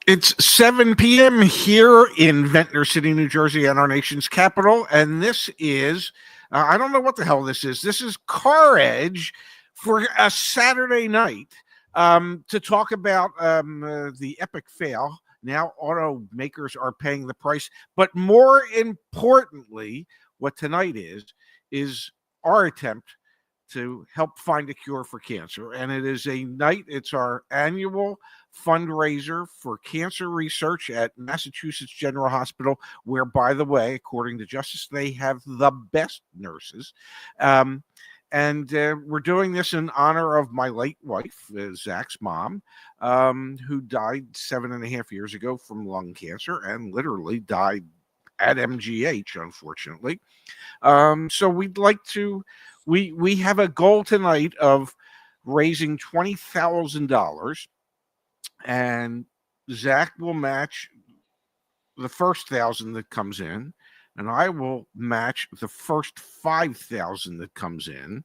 It's 7 p.m. here in Ventnor City, New Jersey, and our nation's capital. And this is, I don't know what the hell this is. This is CarEdge for a Saturday night to talk about the epic fail. Now automakers are paying the price. But more importantly, what tonight is our attempt to help find a cure for cancer. And it is a night, it's our annual fundraiser for cancer research at Massachusetts General Hospital, where, by the way, according to Justice, they have the best nurses. And we're doing this in honor of my late wife, Zach's mom, who died 7.5 years ago from lung cancer and literally died at MGH, unfortunately. So we'd like to, we have a goal tonight of raising $20,000, and Zach will match the first 1,000 that comes in, and I will match the first 5,000 that comes in.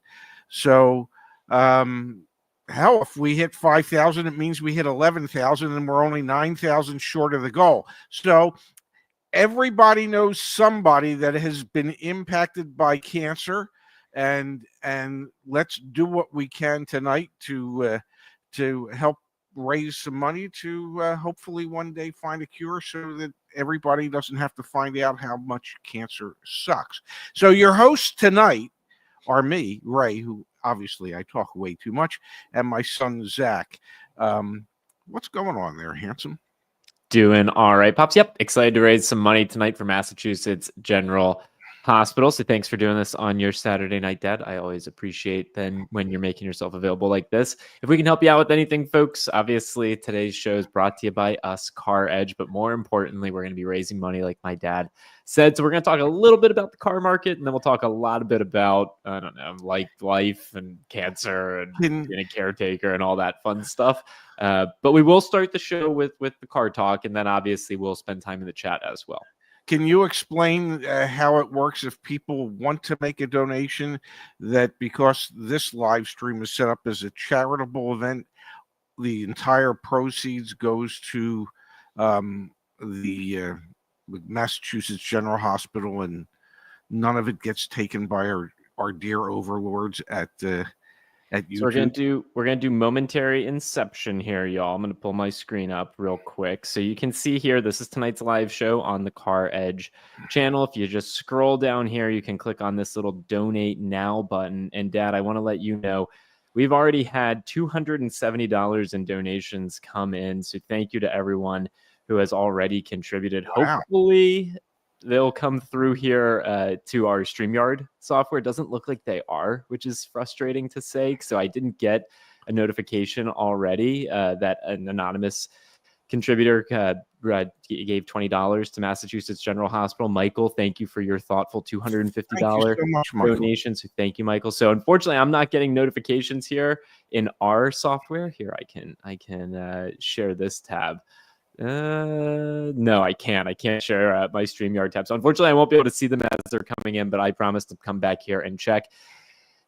So, hell, if we hit 5,000, it means we hit 11,000, and we're only 9,000 short of the goal. So everybody knows somebody that has been impacted by cancer, and let's do what we can tonight to help raise some money to hopefully one day find a cure, so that everybody doesn't have to find out how much cancer sucks. So your hosts tonight are me, Ray, who obviously I talk way too much, and my son Zach. What's going on there, handsome? Doing all right, Pops. Yep. Excited to raise some money tonight for Massachusetts General Hospital. So thanks for doing this on your Saturday night, Dad. I always appreciate then when you're making yourself available like this. If we can help you out with anything, folks, obviously today's show is brought to you by us, CarEdge. But more importantly, we're going to be raising money like my dad said. So we're going to talk a little bit about the car market, and then we'll talk a lot a bit about, I don't know, like life and cancer and being a caretaker and all that fun stuff. But we will start the show with the car talk, and then obviously we'll spend time in the chat as well. Can you explain how it works if people want to make a donation, that because this live stream is set up as a charitable event, the entire proceeds goes to the Massachusetts General Hospital, and none of it gets taken by our dear overlords at YouTube? So we're gonna do momentary inception here, y'all. I'm gonna pull my screen up real quick so you can see here. This is tonight's live show on the CarEdge channel. If you just scroll down here, you can click on this little donate now button. And Dad, I want to let you know we've already had $270 in donations come in. So thank you to everyone who has already contributed. Wow. Hopefully they'll come through here to our StreamYard software. It doesn't look like they are, which is frustrating to say. So I didn't get a notification already that an anonymous contributor gave $20 to Massachusetts General Hospital. Michael, thank you for your thoughtful $250 donation. So thank you, Michael. So unfortunately, I'm not getting notifications here in our software. Here, I can share this tab. No, I can't share my StreamYard tab. So unfortunately, I won't be able to see them as they're coming in, but I promise to come back here and check.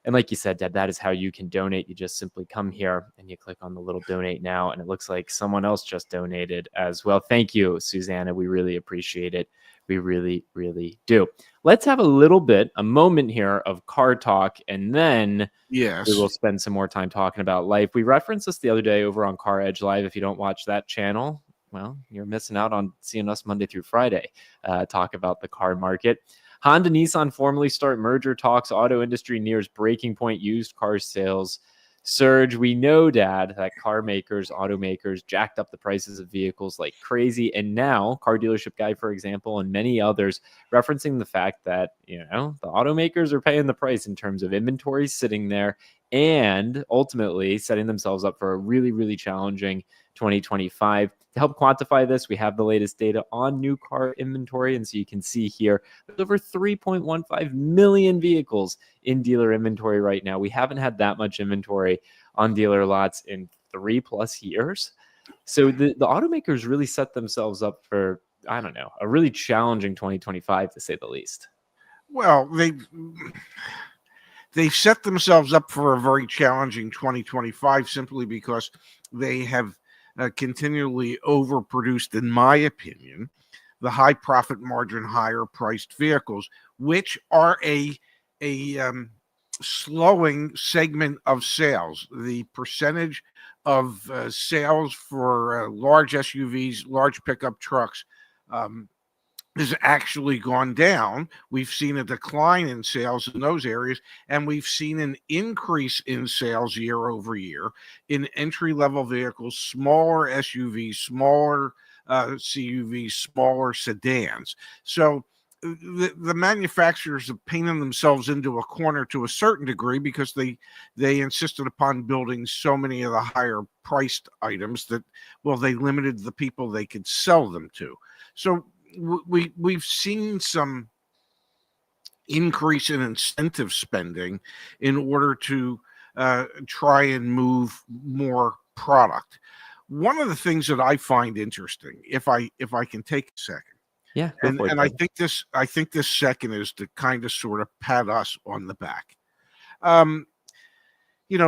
And like you said, Dad, that is how you can donate. You just simply come here and you click on the little donate now, and it looks like someone else just donated as well. Thank you, Susanna. We really appreciate it. We really, really do. Let's have a moment here of car talk, and then we will spend some more time talking about life. We referenced this the other day over on CarEdge Live. If you don't watch that channel, well, you're missing out on seeing us Monday through Friday talk about the car market. Honda Nissan formally start merger talks. Auto industry nears breaking point. Used car sales surge. We know, Dad, that car makers, automakers jacked up the prices of vehicles like crazy. And now Car Dealership Guy, for example, and many others referencing the fact that, the automakers are paying the price in terms of inventory sitting there, and ultimately setting themselves up for a really, really challenging 2025. To help quantify this, we have the latest data on new car inventory. And so you can see here, there's over 3.15 million vehicles in dealer inventory right now. We haven't had that much inventory on dealer lots in 3+ years. So the automakers really set themselves up for, I don't know, a really challenging 2025, to say the least. Well, they set themselves up for a very challenging 2025 simply because they have continually overproduced, in my opinion, the high profit margin, higher priced vehicles, which are a slowing segment of sales. The percentage of sales for large SUVs, large pickup trucks, has actually gone down. We've seen a decline in sales in those areas, and we've seen an increase in sales year over year in entry-level vehicles, smaller SUVs, smaller CUVs, smaller sedans. So the manufacturers have painted themselves into a corner to a certain degree because they insisted upon building so many of the higher priced items that, well, they limited the people they could sell them to. So we've seen some increase in incentive spending in order to try and move more product. One of the things that I find interesting, if I can take a second, Yeah, and I think this second is to kind of sort of pat us on the back.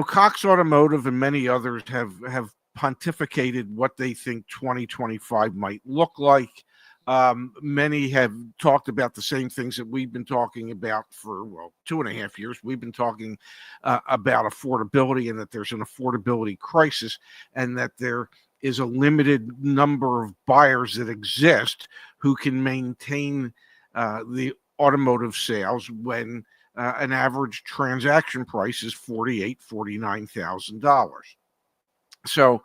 Cox Automotive and many others have pontificated what they think 2025 might look like. Many have talked about the same things that we've been talking about for 2.5 years. We've been talking about affordability, and that there's an affordability crisis, and that there is a limited number of buyers that exist who can maintain the automotive sales when an average transaction price is $48,000-$49,000. So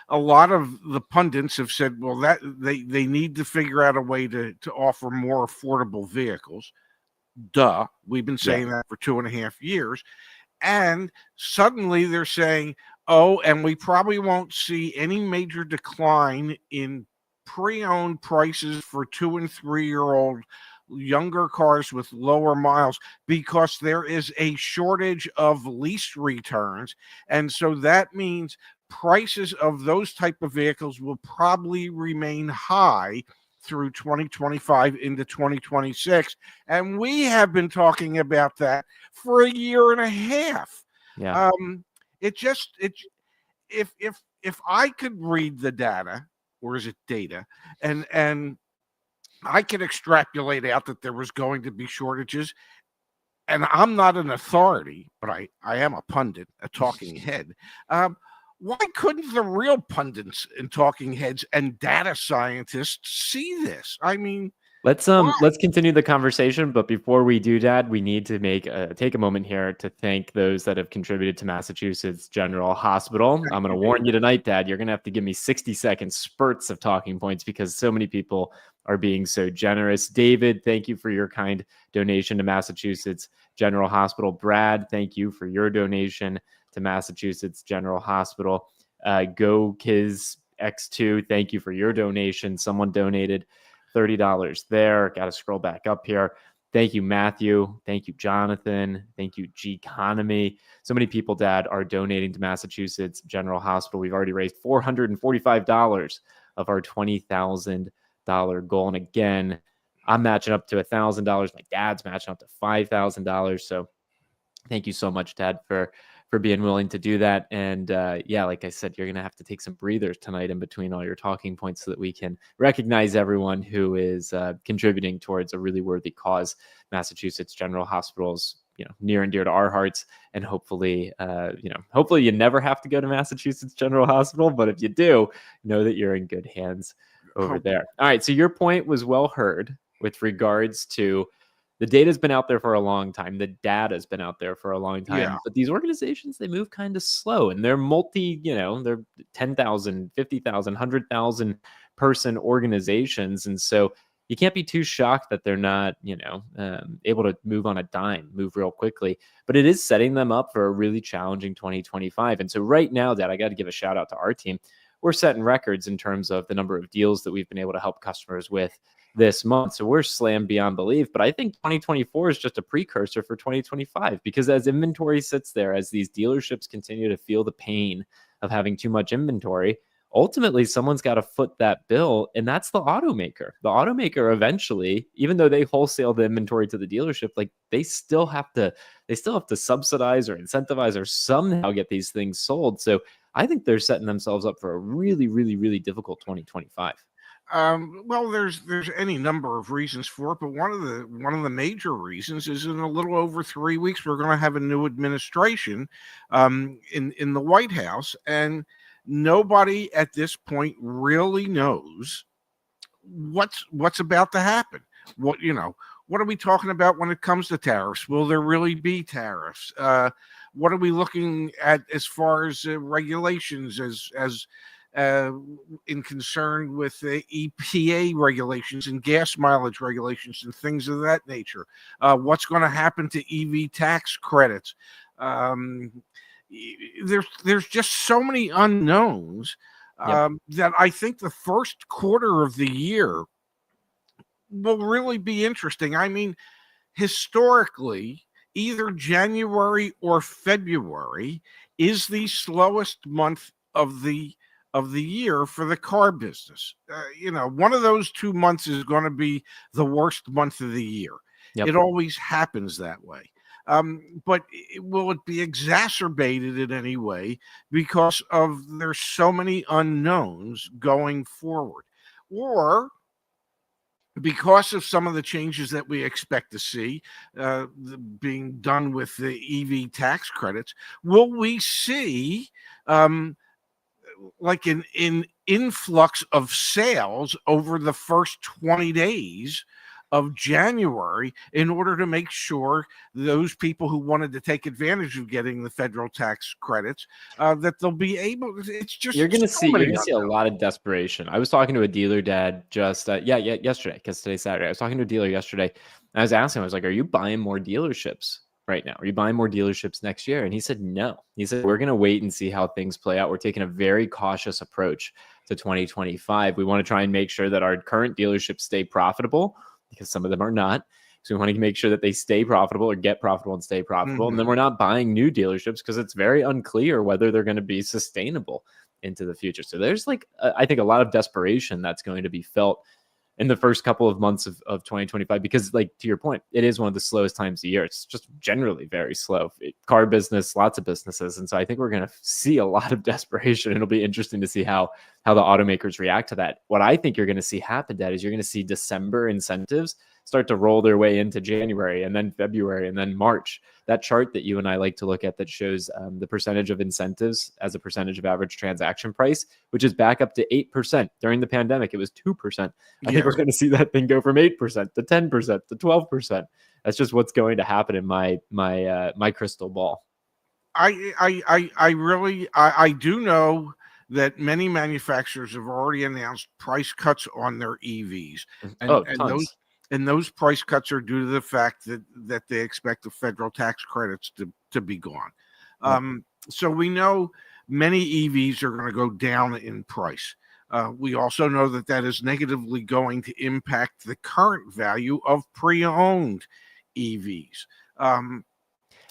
a lot of the pundits have said, well, that they need to figure out a way to offer more affordable vehicles. Duh. We've been saying that for 2.5 years. And suddenly they're saying, oh, and we probably won't see any major decline in pre-owned prices for 2- and 3-year-old younger cars with lower miles because there is a shortage of lease returns. And so that means prices of those type of vehicles will probably remain high through 2025 into 2026. And we have been talking about that for 1.5 years. Yeah. If I could read the data, or is it data, and I could extrapolate out that there was going to be shortages, and I'm not an authority, but I am a pundit, a talking head. Why couldn't the real pundits and talking heads and data scientists see this? I mean, let's continue the conversation, but before we do that, we need to take a moment here to thank those that have contributed to Massachusetts General Hospital. I'm going to warn you tonight, Dad, you're going to have to give me 60-second spurts of talking points because so many people are being so generous. David, thank you for your kind donation to Massachusetts General Hospital. Brad, thank you for your donation to Massachusetts General Hospital. Go Kiz X2, thank you for your donation. Someone donated $30 there. Got to scroll back up here. Thank you, Matthew. Thank you, Jonathan. Thank you, G Economy. So many people, Dad, are donating to Massachusetts General Hospital. We've already raised $445 of our $20,000 goal. And again, I'm matching up to $1,000. My dad's matching up to $5,000. So thank you so much, Dad, for being willing to do that. And like I said, you're going to have to take some breathers tonight in between all your talking points so that we can recognize everyone who is contributing towards a really worthy cause. Massachusetts General Hospital's, near and dear to our hearts. And hopefully you never have to go to Massachusetts General Hospital. But if you do, know that you're in good hands over there. All right. So your point was well heard with regards to the data's been out there for a long time. The data's been out there for a long time. Yeah. But these organizations, they move kind of slow, and they're they're 10,000, 50,000, 100,000 person organizations. And so you can't be too shocked that they're not, able to move on a dime, move real quickly. But it is setting them up for a really challenging 2025. And so right now, Dad, I got to give a shout out to our team. We're setting records in terms of the number of deals that we've been able to help customers with this month. So we're slammed beyond belief. But I think 2024 is just a precursor for 2025, because as inventory sits there, as these dealerships continue to feel the pain of having too much inventory, ultimately someone's got to foot that bill, and that's the automaker. The automaker eventually, even though they wholesale the inventory to the dealership, like they still have to subsidize or incentivize or somehow get these things sold. So I think they're setting themselves up for a really, really, really difficult 2025. Well, there's any number of reasons for it, but one of the major reasons is in a little over 3 weeks we're going to have a new administration in the White House, and nobody at this point really knows what's about to happen. What are we talking about when it comes to tariffs? Will there really be tariffs? What are we looking at as far as regulations as in concern with the EPA regulations and gas mileage regulations and things of that nature? What's going to happen to EV tax credits? There's just so many unknowns that I think the first quarter of the year will really be interesting. I mean, historically, either January or February is the slowest month of the year for the car business. One of those 2 months is going to be the worst month of the year. Yep. It always happens that way. But will it be exacerbated in any way because there's so many unknowns going forward, or because of some of the changes that we expect to see being done with the EV tax credits? Will we see like an influx of sales over the first 20 days of January in order to make sure those people who wanted to take advantage of getting the federal tax credits that they'll be able? It's just you're gonna see a lot of desperation. I was talking to a dealer dad just yesterday, because today's Saturday. I was talking to a dealer yesterday, and I was asking him, I was like, "Are you buying more dealerships right now? Are you buying more dealerships next year?" And he said, "No." He said, "We're gonna wait and see how things play out. We're taking a very cautious approach to 2025. We want to try and make sure that our current dealerships stay profitable, because some of them are not. So we want to make sure that they stay profitable or get profitable and stay profitable. And then we're not buying new dealerships because it's very unclear whether they're going to be sustainable into the future." So there's I think a lot of desperation that's going to be felt in the first couple of months of 2025, because to your point, it is one of the slowest times of the year. It's just generally very slow. Car business, lots of businesses. And so I think we're going to see a lot of desperation. It'll be interesting to see how the automakers react to that. What I think you're going to see happen, Dad, is you're going to see December incentives start to roll their way into January, and then February, and then March. That chart that you and I like to look at that shows the percentage of incentives as a percentage of average transaction price, which is back up to 8%. During the pandemic, it was 2%. I think we're going to see that thing go from 8% to 10% to 12%. That's just what's going to happen in my crystal ball. I do know that many manufacturers have already announced price cuts on their EVs, and those price cuts are due to the fact that they expect the federal tax credits to be gone. So we know many EVs are going to go down in price. We also know that is negatively going to impact the current value of pre-owned EVs.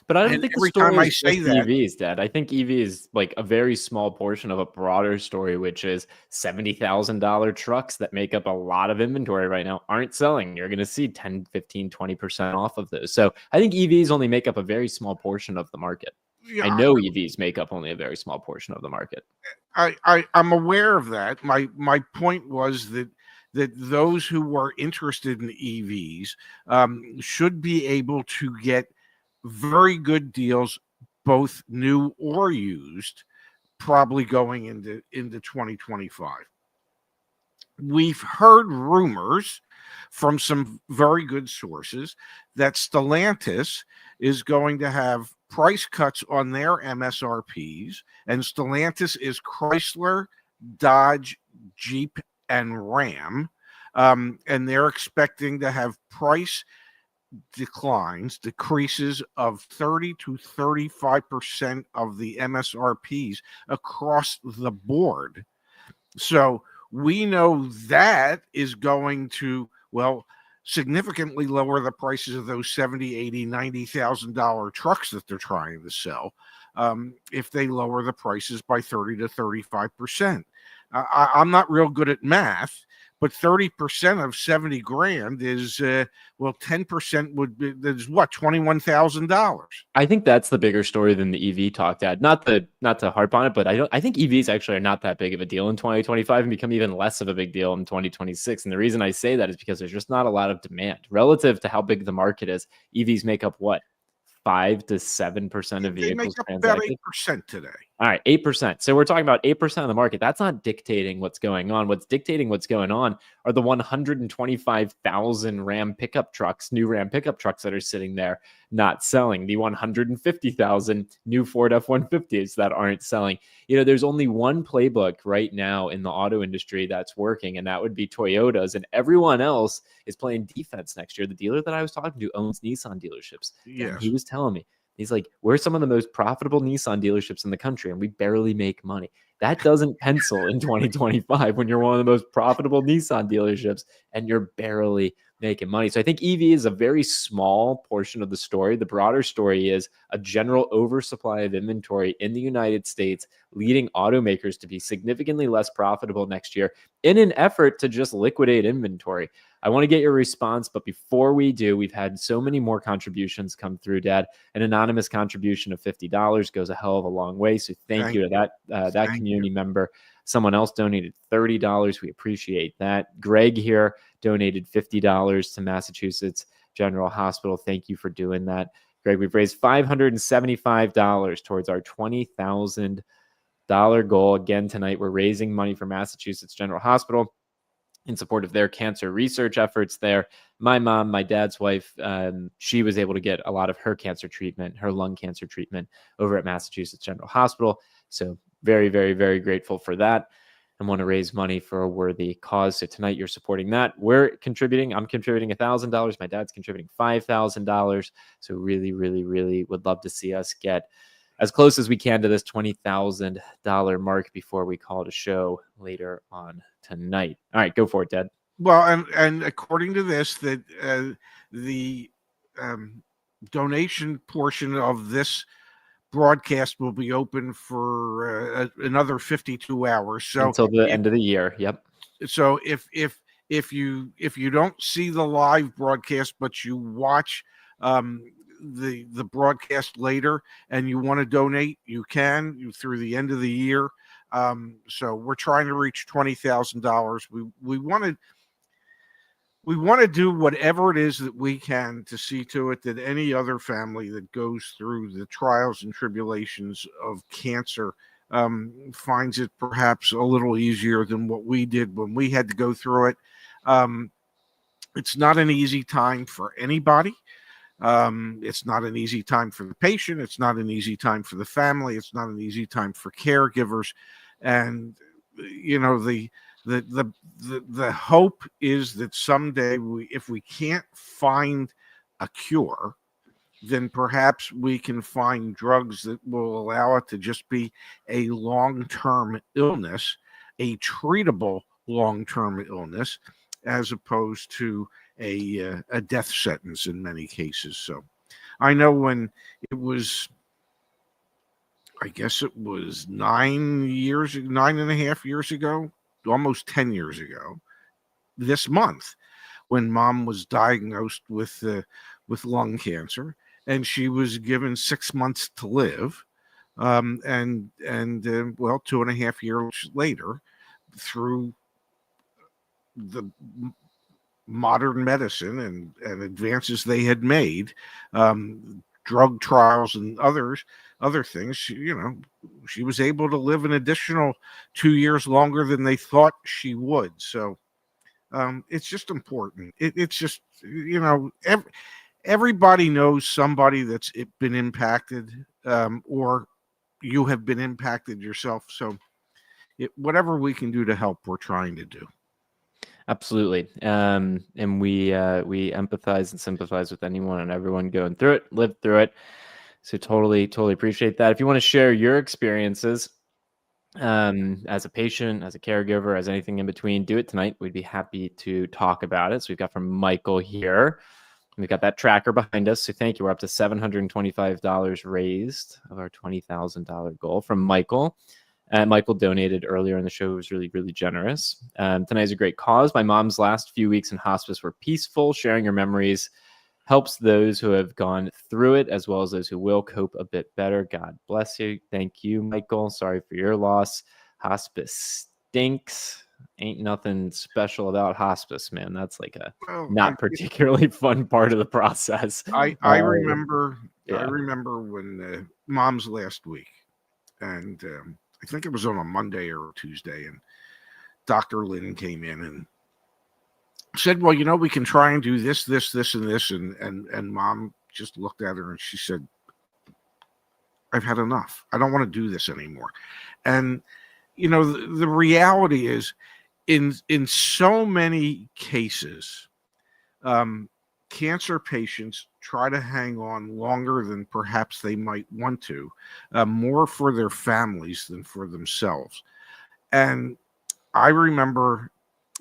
But I don't think the story is just EVs, Dad. I think EV is a very small portion of a broader story, which is $70,000 trucks that make up a lot of inventory right now aren't selling. You're going to see 10, 15, 20% off of those. So I think EVs only make up a very small portion of the market. Yeah, I know EVs make up only a very small portion of the market. I'm aware of that. My point was that those who are interested in EVs should be able to get very good deals, both new or used, probably going into 2025. We've heard rumors from some very good sources that Stellantis is going to have price cuts on their MSRPs, and Stellantis is Chrysler, Dodge, Jeep, and Ram, and they're expecting to have price decreases of 30 to 35% of the MSRPs across the board. So we know that is going to, significantly lower the prices of those $70,000, $80,000, $90,000 trucks that they're trying to sell if they lower the prices by 30 to 35%. I'm not real good at math, but 30% of 70 grand is, 10% would be, is what, $21,000. I think that's the bigger story than the EV talk, Dad. Not to harp on it, but I think EVs actually are not that big of a deal in 2025 and become even less of a big deal in 2026. And the reason I say that is because there's just not a lot of demand relative to how big the market is. EVs make up what, 5 to 7% of They make vehicles up about transacted? 8% today. All right, 8%. So we're talking about 8% of the market. That's not dictating what's going on. What's dictating what's going on are the 125,000 Ram pickup trucks, new Ram pickup trucks that are sitting there not selling, the 150,000 new Ford F-150s that aren't selling. There's only one playbook right now in the auto industry that's working, and that would be Toyota's, and everyone else is playing defense next year. The dealer that I was talking to owns Nissan dealerships. Yes. And he was telling me, he's like, we're some of the most profitable Nissan dealerships in the country, and we barely make money. That doesn't pencil in 2025 when you're one of the most profitable Nissan dealerships and you're barely making money. So I think EV is a very small portion of the story. The broader story is a general oversupply of inventory in the United States, leading automakers to be significantly less profitable next year in an effort to just liquidate inventory. I want to get your response, but before we do, we've had so many more contributions come through, Dad. An anonymous contribution of $50 goes a hell of a long way. So thank you to that community member. Someone else donated $30. We appreciate that. Greg here donated $50 to Massachusetts General Hospital. Thank you for doing that, Greg. We've raised $575 towards our $20,000 goal. Again, tonight we're raising money for Massachusetts General Hospital in support of their cancer research efforts there. My mom, my dad's wife, she was able to get a lot of her cancer treatment, her lung cancer treatment over at Massachusetts General Hospital. So very, very, very grateful for that and want to raise money for a worthy cause. So tonight you're supporting that. We're contributing. I'm contributing $1,000. My dad's contributing $5,000. So really, really, really would love to see us get as close as we can to this $20,000 mark before we call it a show later on tonight. All right, go for it, Dad. Well, and according to this, that the donation portion of this broadcast will be open for another 52 hours. So until the end of the year. Yep. So if you don't see the live broadcast, but you watch the broadcast later and you want to donate, you can through the end of the year. So we're trying to reach $20,000. We want to do whatever it is that we can to see to it that any other family that goes through the trials and tribulations of cancer finds it perhaps a little easier than what we did when we had to go through it. It's not an easy time for anybody. It's not an easy time for the patient. It's not an easy time for the family. It's not an easy time for caregivers. And, the hope is that someday if we can't find a cure, then perhaps we can find drugs that will allow it to just be a long-term illness, a treatable long-term illness, as opposed to a death sentence in many cases. So I know when it was, I guess it was 9.5 years ago, almost 10 years ago, this month, when Mom was diagnosed with lung cancer, and she was given 6 months to live, and 2.5 years later, through the modern medicine and advances they had made, drug trials and other things, she was able to live an additional 2 years longer than they thought she would. So it's just important. It's just, everybody knows somebody that's been impacted, or you have been impacted yourself. So whatever we can do to help, we're trying to do. Absolutely. And we empathize and sympathize with anyone and everyone going through it, lived through it. So totally appreciate that. If you want to share your experiences as a patient, as a caregiver, as anything in between, do it tonight. We'd be happy to talk about it. So we've got from Michael here. We've got that tracker behind us. So thank you. We're up to $725 raised of our $20,000 goal from Michael. Michael donated earlier in the show. It was really, really generous. Tonight's a great cause. My mom's last few weeks in hospice were peaceful. Sharing your memories helps those who have gone through it as well as those who will cope a bit better. God bless you. Thank you, Michael. Sorry for your loss. Hospice stinks. Ain't nothing special about hospice, man. That's like a not particularly fun part of the process. I remember when Mom's last week, and I think it was on a Monday or a Tuesday, and Dr. Lynn came in and said, well, we can try and do this, and this. And Mom just looked at her and she said, I've had enough. I don't want to do this anymore. And, the reality is in so many cases, cancer patients try to hang on longer than perhaps they might want to, more for their families than for themselves. And I remember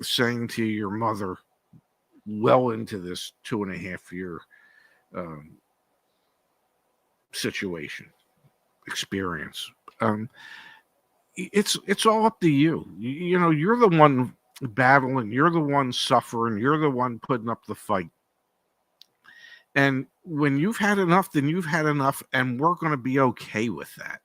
saying to your mother well into this 2.5 year experience, it's all up to you. You're the one battling, you're the one suffering, you're the one putting up the fight. And when you've had enough, then you've had enough, and we're going to be okay with that.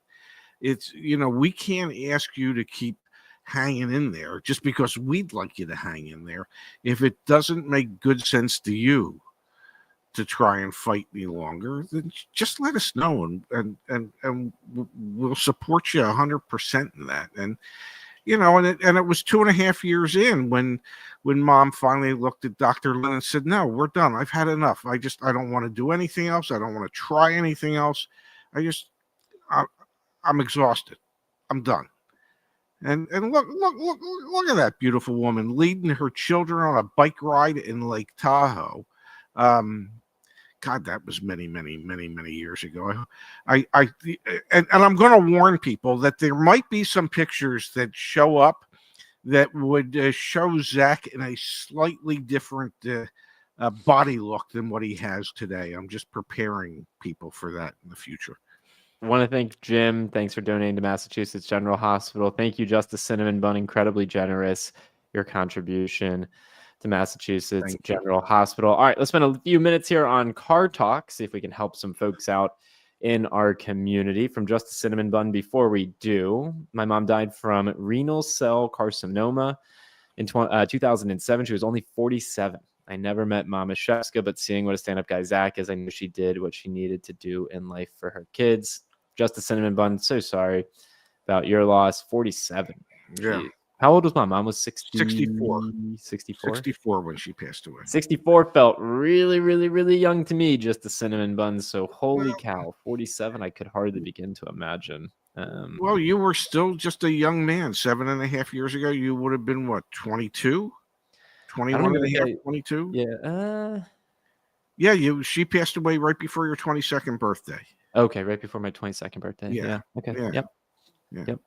It's, we can't ask you to keep hanging in there just because we'd like you to hang in there. If it doesn't make good sense to you to try and fight any longer, then just let us know, and we'll support you 100% in that. And and it was 2.5 years in when Mom finally looked at Dr. Lynn and said, no, we're done. I've had enough. I don't want to do anything else. I don't want to try anything else. I'm exhausted. I'm done. And look at that beautiful woman leading her children on a bike ride in Lake Tahoe. God, that was many, many, many, many years ago. And I'm going to warn people that there might be some pictures that show up that would show Zach in a slightly different body look than what he has today. I'm just preparing people for that in the future. I want to thank Jim. Thanks for donating to Massachusetts General Hospital. Thank you, Justice Cinnamon Bun. Incredibly generous, your contribution to Massachusetts General Hospital. All right, let's spend a few minutes here on Car Talk, see if we can help some folks out in our community. From Justice Cinnamon Bun, before we do, my mom died from renal cell carcinoma in 2007. She was only 47. I never met Mama Shefska, but seeing what a stand-up guy Zach is, I knew she did what she needed to do in life for her kids. Justice Cinnamon Bun, so sorry about your loss. 47. Yeah. How old was Mom? Mom was 64. 64? 64 when she passed away. 64 felt really, really, really young to me, just the Cinnamon Bun. So holy cow, 47, I could hardly begin to imagine. Well, you were still just a young man. 7.5 years ago, you would have been, what, 22? 21 and a half, 22? Yeah. Yeah, she passed away right before your 22nd birthday. Okay, right before my 22nd birthday. Yeah. Okay. Yeah. Yep.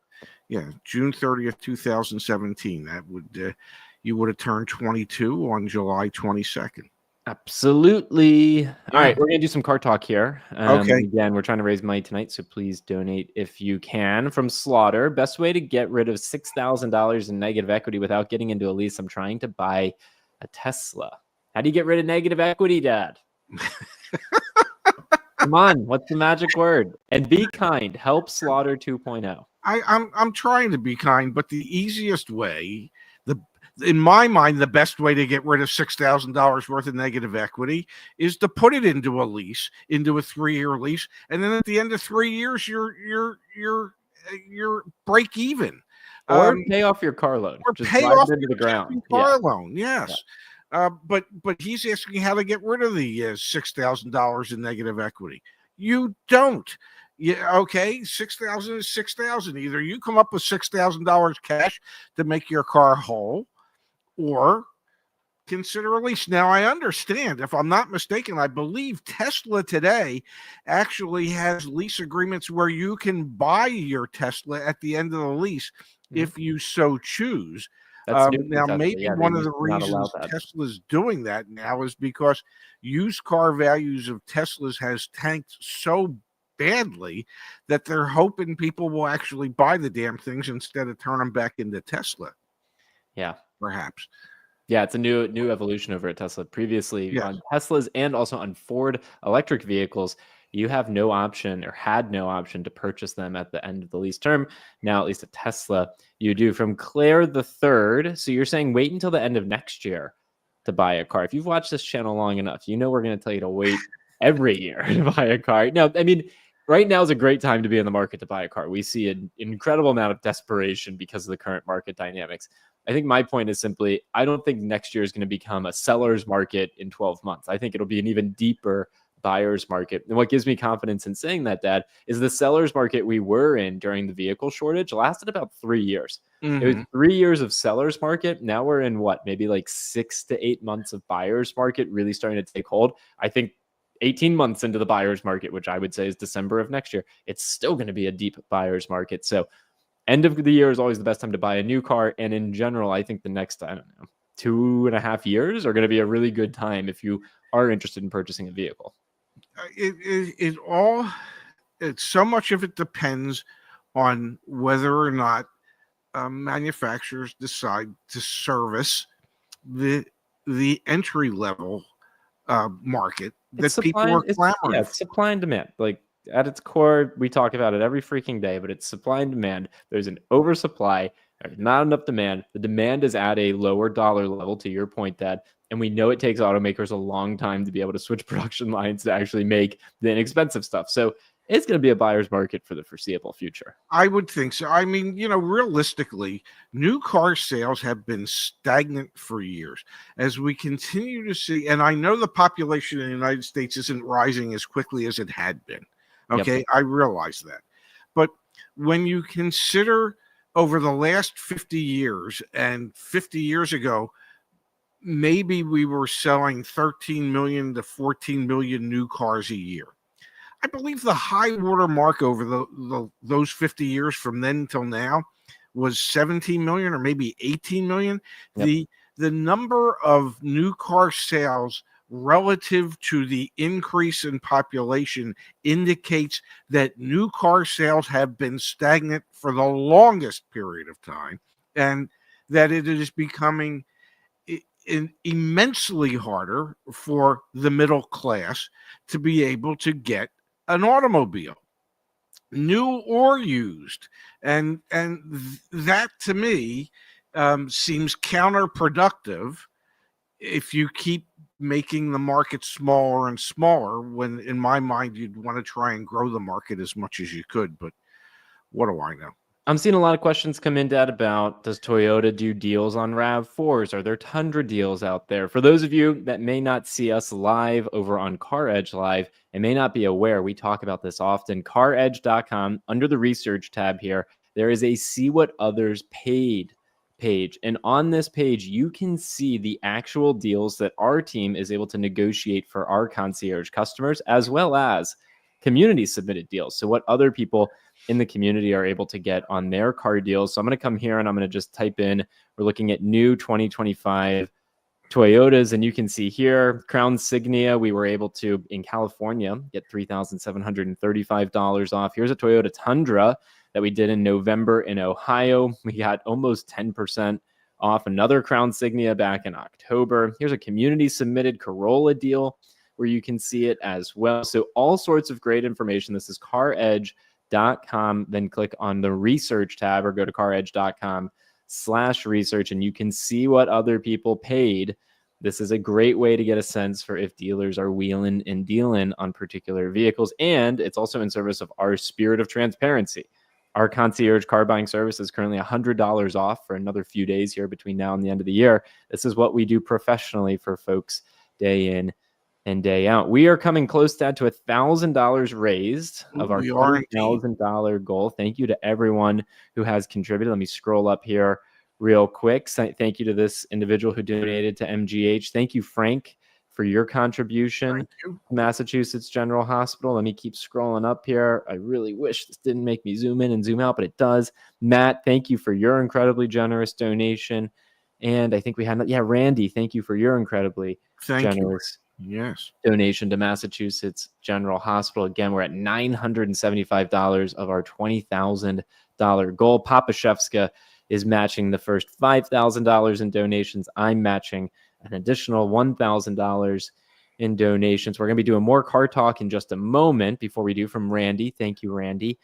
Yeah, June 30th, 2017. That would you would have turned 22 on July 22nd. Absolutely. All right, we're gonna do some car talk here. Okay. Again, we're trying to raise money tonight, so please donate if you can. From Slaughter, best way to get rid of $6,000 in negative equity without getting into a lease. I'm trying to buy a Tesla. How do you get rid of negative equity, Dad? Come on, what's the magic word? And be kind. Help Slaughter 2.0. I'm trying to be kind, but the easiest way, in my mind, the best way to get rid of $6,000 worth of negative equity is to put it into a lease, into a 3-year lease, and then at the end of 3 years, you're break even, or pay off your car loan, or just pay drive off it into the ground. Car loan. Yes. Yeah. But he's asking how to get rid of the $6,000 in negative equity. You don't. Yeah, okay. 6,000 is 6,000. Either you come up with $6,000 cash to make your car whole, or consider a lease. Now, I understand, if I'm not mistaken, I believe Tesla today actually has lease agreements where you can buy your Tesla at the end of the lease if you so choose. Now, maybe one of the reasons Tesla's doing that now is because used car values of Teslas has tanked so badly that they're hoping people will actually buy the damn things instead of turn them back into Tesla. Yeah. Perhaps. Yeah, it's a new evolution over at Tesla. Previously Yes. on Teslas and also on Ford electric vehicles, you have no option or had no option to purchase them at the end of the lease term. Now, at least at Tesla, you do. From Claire the Third. So you're saying wait until the end of next year to buy a car. If you've watched this channel long enough, you know we're going to tell you to wait every year to buy a car. No, I mean, right now is a great time to be in the market to buy a car. We see an incredible amount of desperation because of the current market dynamics. I think my point is simply, I don't think next year is going to become a seller's market in 12 months. I think it'll be an even deeper buyer's market. And what gives me confidence in saying that, Dad, is the seller's market we were in during the vehicle shortage lasted about 3 years. It was 3 years of seller's market. Now we're in what, maybe like 6 to 8 months of buyer's market really starting to take hold. I think 18 months into the buyer's market, which I would say is December of next year, it's still going to be a deep buyer's market. So end of the year is always the best time to buy a new car. And in general, I think the next, 2.5 years are going to be a really good time if you are interested in purchasing a vehicle. It's so much of it depends on whether or not manufacturers decide to service the entry level market that people are clamoring. It's supply and demand. Like at its core, we talk about it every freaking day, but it's supply and demand. There's an oversupply. There's not enough demand. The demand is at a lower dollar level, to your point, Dad. And we know it takes automakers a long time to be able to switch production lines to actually make the inexpensive stuff. So it's going to be a buyer's market for the foreseeable future. I would think so. I mean, realistically, new car sales have been stagnant for years. As we continue to see, and I know the population in the United States isn't rising as quickly as it had been. Okay, yep. I realize that. But when you consider over the last 50 years, and 50 years ago, maybe we were selling 13 million to 14 million new cars a year. I believe the high water mark over those 50 years from then till now was 17 million or maybe 18 million. Yep. The number of new car sales relative to the increase in population indicates that new car sales have been stagnant for the longest period of time, and that it is becoming immensely harder for the middle class to be able to get an automobile, new or used, and that to me seems counterproductive if you keep making the market smaller and smaller, when in my mind you'd want to try and grow the market as much as you could. But what do I know? I'm seeing a lot of questions come in, Dad, about does Toyota do deals on RAV4s? Are there Tundra deals out there? For those of you that may not see us live over on CarEdge Live and may not be aware, we talk about this often. CarEdge.com, under the research tab here, there is a See What Others Paid page. And on this page, you can see the actual deals that our team is able to negotiate for our concierge customers, as well as community submitted deals. So what other people in the community are able to get on their car deals. So I'm going to come here and I'm going to just type in, we're looking at new 2025 Toyotas, and you can see here, Crown Signia, we were able to, in California, get $3,735 off. Here's a Toyota Tundra that we did in November in Ohio. We got almost 10% off. Another Crown Signia back in October. Here's a community submitted Corolla deal where you can see it as well. So all sorts of great information. This is CarEdge.com. Then click on the research tab or go to caredge.com/research and you can see what other people paid. This is a great way to get a sense for if dealers are wheeling and dealing on particular vehicles. And it's also in service of our spirit of transparency. Our concierge car buying service is currently $100 off for another few days here between now and the end of the year. This is what we do professionally for folks day in and day out. We are coming close to $1,000 raised of our $20,000 goal. Thank you to everyone who has contributed. Let me scroll up here real quick. Thank you to this individual who donated to MGH. Thank you, Frank, for your contribution to Massachusetts General Hospital. Let me keep scrolling up here. I really wish this didn't make me zoom in and zoom out, but it does. Matt, thank you for your incredibly generous donation. And I think we had, Randy, thank you for your incredibly generous Yes. donation to Massachusetts General Hospital. Again, we're at $975 of our $20,000 goal. Papa Shefska is matching the first $5,000 in donations. I'm matching an additional $1,000 in donations. We're going to be doing more car talk in just a moment. Before we do, from Randy. Thank you, Randy.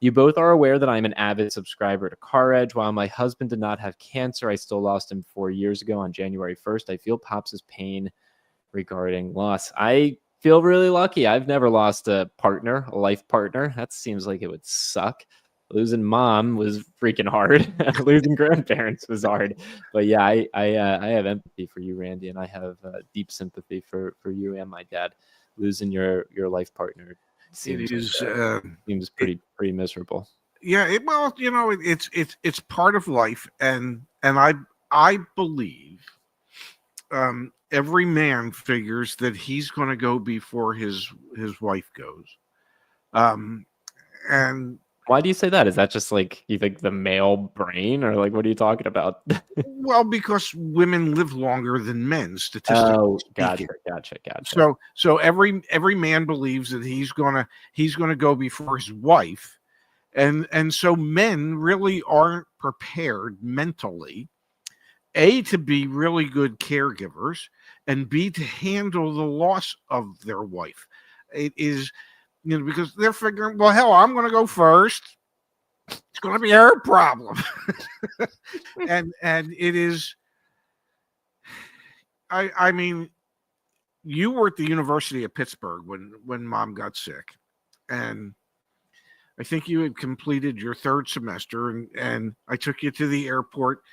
You both are aware that I'm an avid subscriber to CarEdge. While my husband did not have cancer, I still lost him 4 years ago on January 1st. I feel Pops' pain regarding loss. I feel really lucky. I've never lost a partner, a life partner. That seems like it would suck. Losing mom was freaking hard. Losing grandparents was hard. But yeah, I have empathy for you, Randy, and I have deep sympathy for you and my dad. Losing your life partner seems seems pretty miserable. Yeah, well, it's part of life, and I believe every man figures that he's going to go before his wife goes. And why do you say that? Is that just like you think the male brain, or like what are you talking about? Well, because women live longer than men statistically. Oh, speaking. Gotcha. So every man believes that he's gonna go before his wife, and so men really aren't prepared mentally, A, to be really good caregivers, and B, to handle the loss of their wife. It is, because they're figuring, well, hell, I'm going to go first. It's going to be her problem. and it is, I mean, you were at the University of Pittsburgh when mom got sick, and I think you had completed your third semester, and I took you to the airport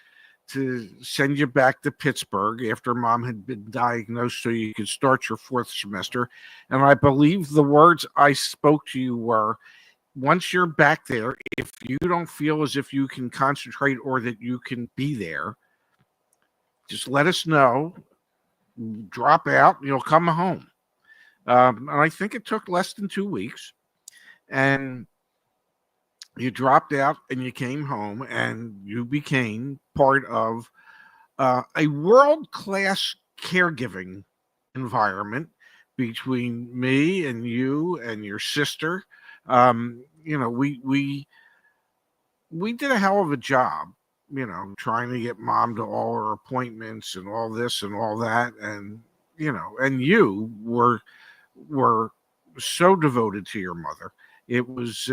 to send you back to Pittsburgh after mom had been diagnosed so you could start your fourth semester. And I believe the words I spoke to you were, once you're back there, if you don't feel as if you can concentrate or that you can be there, just let us know, drop out, you'll come home. And I think it took less than 2 weeks. And you dropped out and you came home, and you became part of a world-class caregiving environment between me and you and your sister. We did a hell of a job, trying to get mom to all her appointments and all this and all that, and and you were so devoted to your mother. It was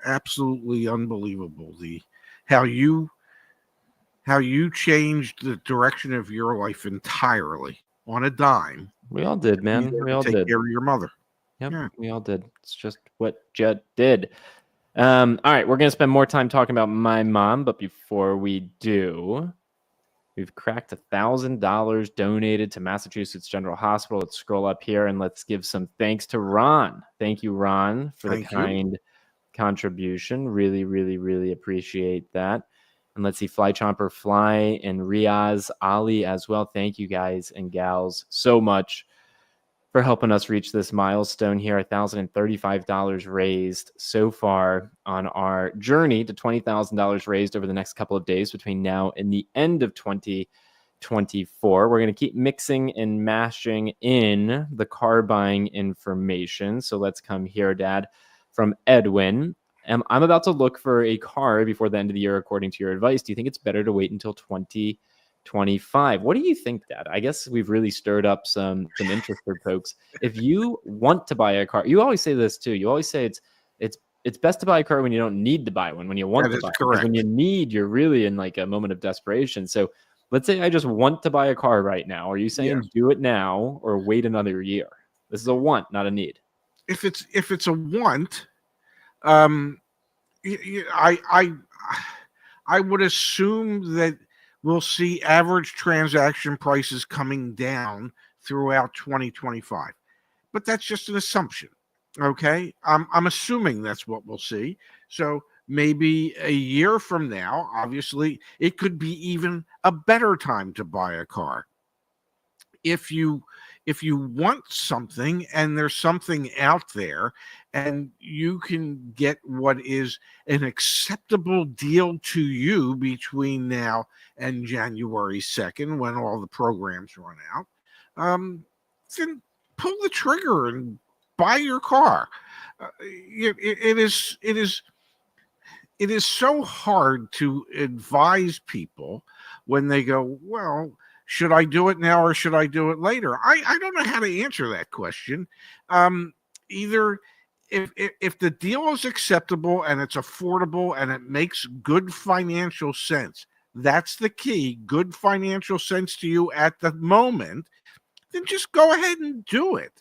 absolutely unbelievable how you changed the direction of your life entirely on a dime. We all did, man. We all take did. care of your mother. Yep, Yeah. we all did. It's just what Judd did. All right, we're gonna spend more time talking about my mom, but before we do, we've cracked $1,000 donated to Massachusetts General Hospital. Let's scroll up here and let's give some thanks to Ron. Thank you, Ron, for the kind contribution. Really, really, really appreciate that. And let's see, Fly Chomper Fly and Riaz Ali as well. Thank you guys and gals so much for helping us reach this milestone here. $1,035 raised so far on our journey to $20,000 raised over the next couple of days between now and the end of 2024. We're going to keep mixing and mashing in the car buying information. So let's come here, Dad, from Edwin. I'm about to look for a car before the end of the year, according to your advice. Do you think it's better to wait until 2025? What do you think, Dad? I guess we've really stirred up some interest for folks. If you want to buy a car, you always say this too. You always say it's best to buy a car when you don't need to buy one, when you want to buy one. When you need, you're really in like a moment of desperation. So let's say I just want to buy a car right now. Are you saying do it now or wait another year? This is a want, not a need. If it's a want, I would assume that we'll see average transaction prices coming down throughout 2025, but that's just an assumption. Okay, I'm assuming that's what we'll see. So maybe a year from now, obviously, it could be even a better time to buy a car. If you want something and there's something out there and you can get what is an acceptable deal to you between now and January 2nd, when all the programs run out, then pull the trigger and buy your car. It is so hard to advise people when they go, well, should I do it now or should I do it later? I don't know how to answer that question. Either if the deal is acceptable and it's affordable and it makes good financial sense, that's the key, good financial sense to you at the moment, then just go ahead and do it.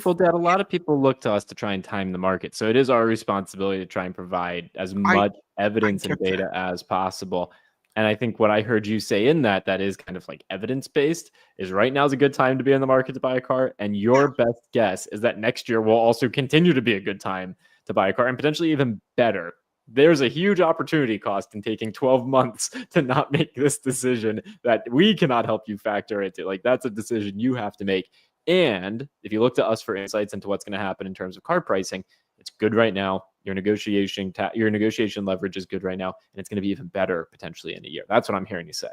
Well, Dad, a lot of people look to us to try and time the market. So it is our responsibility to try and provide as much evidence and data as possible. And I think what I heard you say in that is kind of like evidence-based, is right now is a good time to be in the market to buy a car. And your best guess is that next year will also continue to be a good time to buy a car and potentially even better. There's a huge opportunity cost in taking 12 months to not make this decision that we cannot help you factor into. Like, that's a decision you have to make. And if you look to us for insights into what's going to happen in terms of car pricing, it's good right now. Your negotiation leverage is good right now, and it's going to be even better potentially in a year. That's what I'm hearing you say.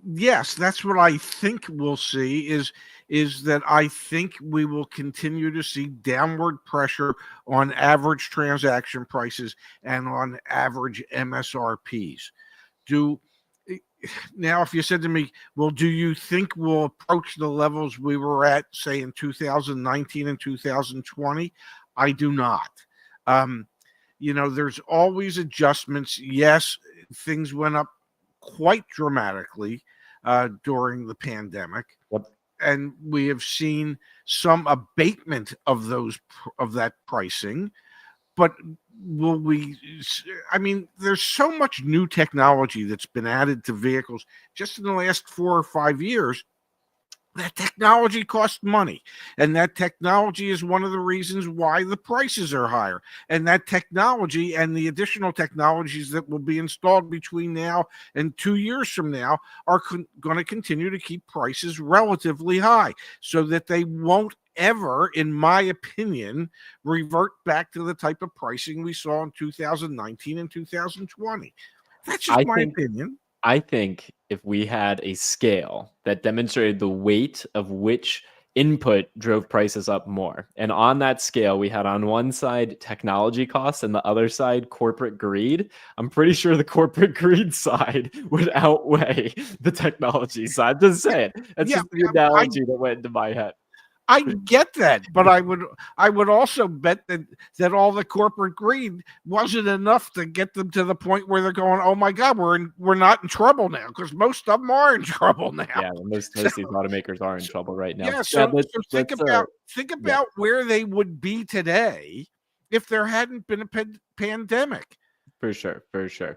Yes, that's what I think we'll see is that I think we will continue to see downward pressure on average transaction prices and on average MSRPs. Now, if you said to me, well, do you think we'll approach the levels we were at, say, in 2019 and 2020? I do not. There's always adjustments. Yes, things went up quite dramatically during the pandemic. Yep. And we have seen some abatement of that pricing. But there's so much new technology that's been added to vehicles just in the last 4 or 5 years. That technology costs money, and that technology is one of the reasons why the prices are higher. And that technology and the additional technologies that will be installed between now and 2 years from now are going to continue to keep prices relatively high, so that they won't ever, in my opinion, revert back to the type of pricing we saw in 2019 and 2020. That's just my opinion. I think if we had a scale that demonstrated the weight of which input drove prices up more, and on that scale we had on one side technology costs and the other side corporate greed, I'm pretty sure the corporate greed side would outweigh the technology side. Just say it. That's just the analogy that went into my head. I get that, but I would also bet that all the corporate greed wasn't enough to get them to the point where they're going, oh my God, we're not in trouble now, because most of them are in trouble now. Yeah, most of these automakers are in trouble right now. Yeah, so think about where they would be today if there hadn't been a pandemic. For sure.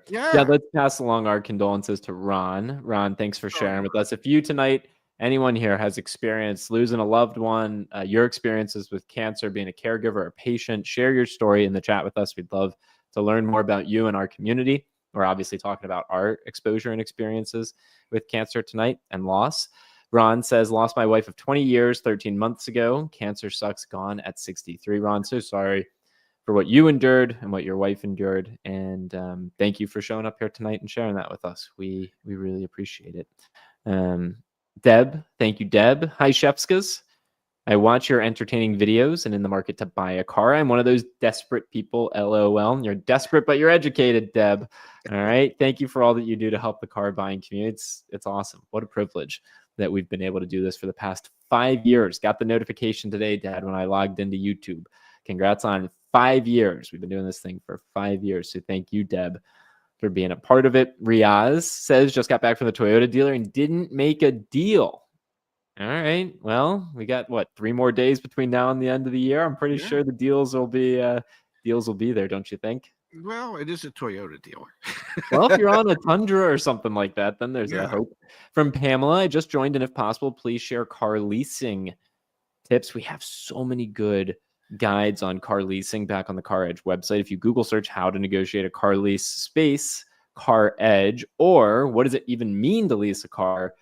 Yeah, let's pass along our condolences to Ron. Ron, thanks for sharing with us. If you tonight, anyone here has experienced losing a loved one, your experiences with cancer, being a caregiver or patient, share your story in the chat with us. We'd love to learn more about you and our community. We're obviously talking about our exposure and experiences with cancer tonight and loss. Ron says, lost my wife of 20 years, 13 months ago. Cancer sucks, gone at 63. Ron, so sorry for what you endured and what your wife endured. And thank you for showing up here tonight and sharing that with us. We really appreciate it. Deb, thank you, Deb. Hi, Shefskas. I watch your entertaining videos and in the market to buy a car. I'm one of those desperate people, LOL. You're desperate, but you're educated, Deb. All right. Thank you for all that you do to help the car buying community. It's awesome. What a privilege that we've been able to do this for the past 5 years. Got the notification today, Dad, when I logged into YouTube. Congrats on 5 years. We've been doing this thing for 5 years. So thank you, Deb, for being a part of it. Riaz says, just got back from the Toyota dealer and didn't make a deal. All right. Well, we got 3 more days between now and the end of the year. I'm pretty sure the deals will be there, don't you think? Well, it is a Toyota dealer. Well, if you're on a Tundra or something like that, then there's a hope. From Pamela, I just joined, and if possible, please share car leasing tips. We have so many good guides on car leasing back on the CarEdge website. If you Google search how to negotiate a car lease space CarEdge, or what does it even mean to lease a car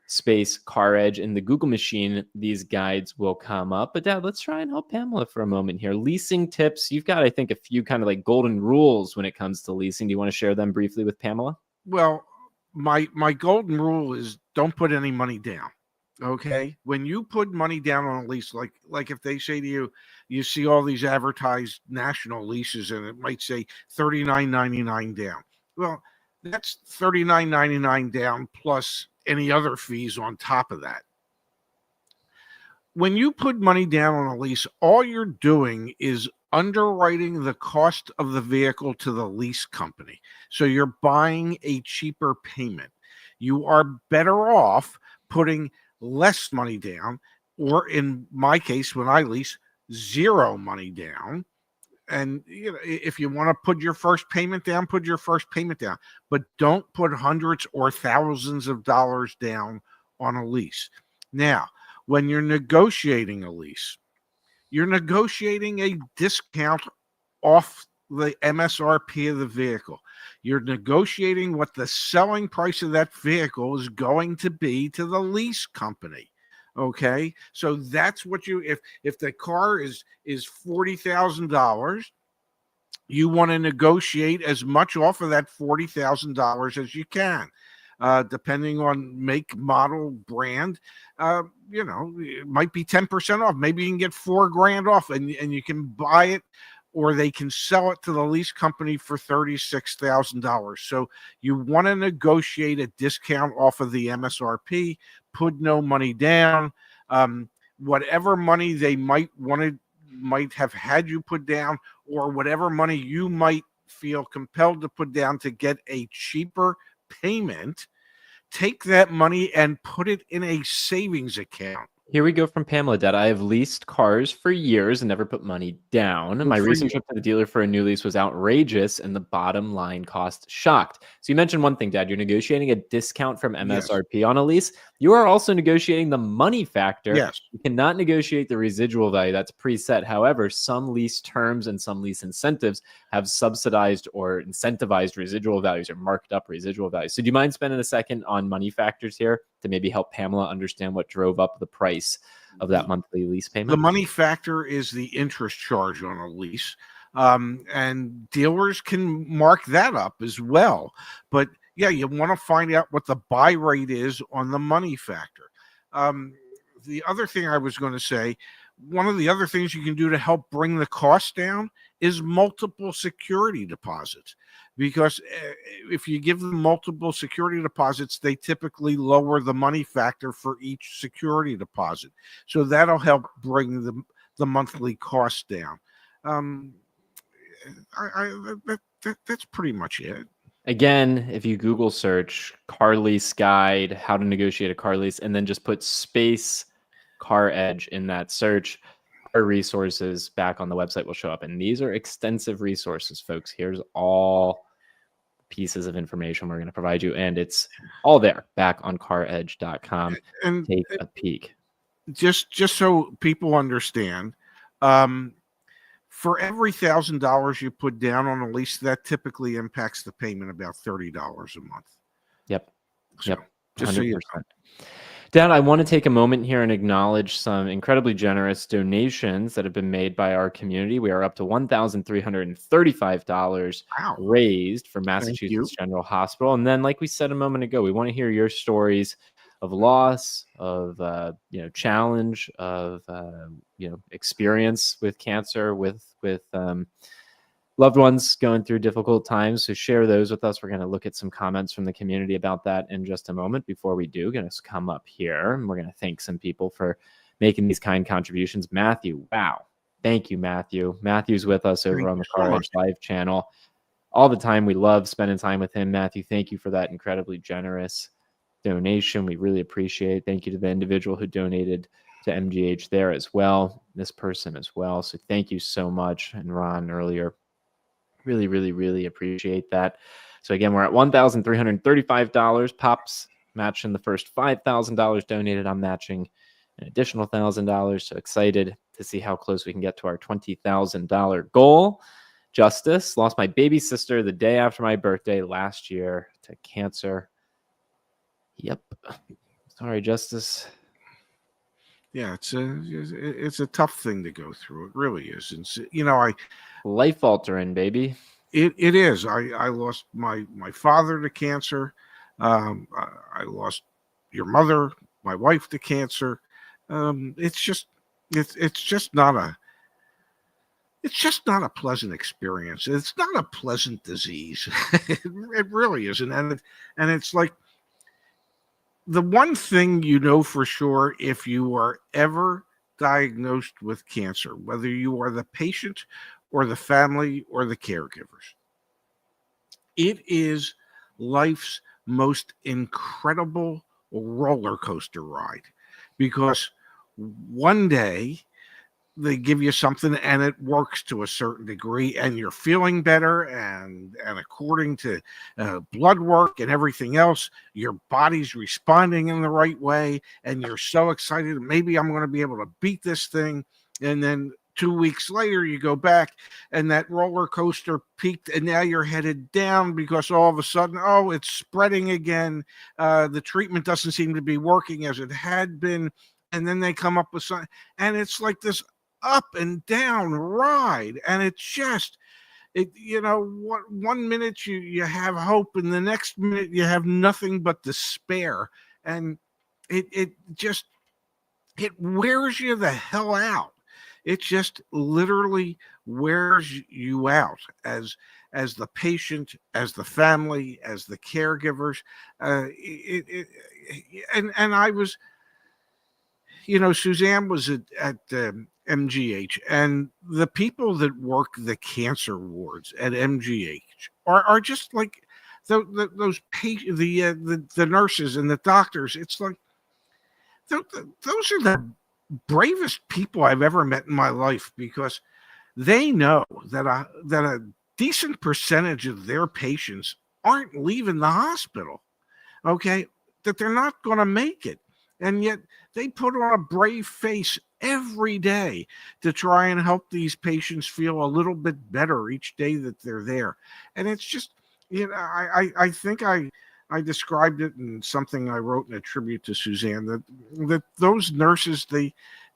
space CarEdge in the Google machine, these guides will come up. But Dad, let's try and help Pamela for a moment here. Leasing tips. You've got, I think, a few kind of like golden rules when it comes to leasing. Do you want to share them briefly with Pamela? Well, my golden rule is don't put any money down. Okay, when you put money down on a lease, like if they say to you, you see all these advertised national leases, and it might say $39.99 down. Well, that's $39.99 down plus any other fees on top of that. When you put money down on a lease, all you're doing is underwriting the cost of the vehicle to the lease company. So you're buying a cheaper payment. You are better off putting less money down, or in my case, when I lease, zero money down. And if you want to put your first payment down, put your first payment down, but don't put hundreds or thousands of dollars down on a lease. Now, when you're negotiating a lease, you're negotiating a discount off the MSRP of the vehicle. You're negotiating what the selling price of that vehicle is going to be to the lease company. Okay, so that's what if the car is $40,000, you want to negotiate as much off of that $40,000 as you can. Depending on make, model, brand, it might be 10% off. Maybe you can get $4,000 off, and you can buy it, or they can sell it to the lease company for $36,000. So you want to negotiate a discount off of the MSRP, put no money down. Whatever money they might have had you put down, or whatever money you might feel compelled to put down to get a cheaper payment, take that money and put it in a savings account. Here we go from Pamela Dead. I have leased cars for years and never put money down. My recent trip to the dealer for a new lease was outrageous, and the bottom line cost shocked. So you mentioned one thing, Dad. You're negotiating a discount from MSRP on a lease. You are also negotiating the money factor. Yes. You cannot negotiate the residual value. That's preset. However, some lease terms and some lease incentives have subsidized or incentivized residual values or marked up residual values. So do you mind spending a second on money factors here to maybe help Pamela understand what drove up the price of that monthly lease payment? The money factor is the interest charge on a lease. And dealers can mark that up as well. But yeah, you want to find out what the buy rate is on the money factor. The other thing I was going to say, one of the other things you can do to help bring the cost down is multiple security deposits. Because if you give them multiple security deposits, they typically lower the money factor for each security deposit. So that'll help bring the monthly cost down. That's pretty much it. Again, if you Google search car lease guide, how to negotiate a car lease, and then just put space CarEdge in that search, our resources back on the website will show up. And these are extensive resources, folks. Here's all pieces of information we're going to provide you, and it's all there back on caredge.com. And take a peek. Just so people understand, for every $1,000 you put down on a lease, that typically impacts the payment about $30 a month. Yep. So, Yep. just 100%. So you know. Dad, I want to take a moment here and acknowledge some incredibly generous donations that have been made by our community. We are up to $1,335 raised for Massachusetts General Hospital. And then, like we said a moment ago, we want to hear your stories of loss, of challenge, of experience with cancer, with loved ones going through difficult times. So share those with us. We're going to look at some comments from the community about that in just a moment. Before we do, going to come up here and we're going to thank some people for making these kind contributions. Matthew, wow. Thank you, Matthew. Matthew's with us over on the CarEdge Live channel all the time. We love spending time with him. Matthew, thank you for that incredibly generous donation. We really appreciate it. Thank you to the individual who donated to MGH there as well, this person as well. So thank you so much. And Ron earlier, really, really, really appreciate that. So again, we're at $1,335. Pops matching the first $5,000 donated. I'm matching an additional $1,000. So excited to see how close we can get to our $20,000 goal. Justice, lost my baby sister the day after my birthday last year to cancer. Yep. Sorry, Justice. Yeah, it's a tough thing to go through. It really is. And life altering, baby. It is. I lost my father to cancer. I lost your mother my wife to cancer. It's just not a pleasant experience. It's not a pleasant disease. It really isn't. And it's like the one thing you know for sure, if you are ever diagnosed with cancer, whether you are the patient or the family or the caregivers, it is life's most incredible roller coaster ride, because one day they give you something and it works to a certain degree and you're feeling better, and according to blood work and everything else, your body's responding in the right way and you're so excited, maybe I'm going to be able to beat this thing. And then 2 weeks later you go back and that roller coaster peaked and now you're headed down because all of a sudden, oh, it's spreading again. The treatment doesn't seem to be working as it had been. And then they come up with something, and it's like this up and down ride. And it's just, what 1 minute you have hope and the next minute you have nothing but despair. And it wears you the hell out. It just literally wears you out as the patient, as the family, as the caregivers. And I was, Suzanne was at MGH, and the people that work the cancer wards at MGH are just like those patients, the nurses and the doctors. It's like those are the bravest people I've ever met in my life, because they know that a decent percentage of their patients aren't leaving the hospital. Okay, that they're not going to make it. And yet they put on a brave face every day to try and help these patients feel a little bit better each day that they're there. And it's just, I think I described it in something I wrote in a tribute to Suzanne, that those nurses,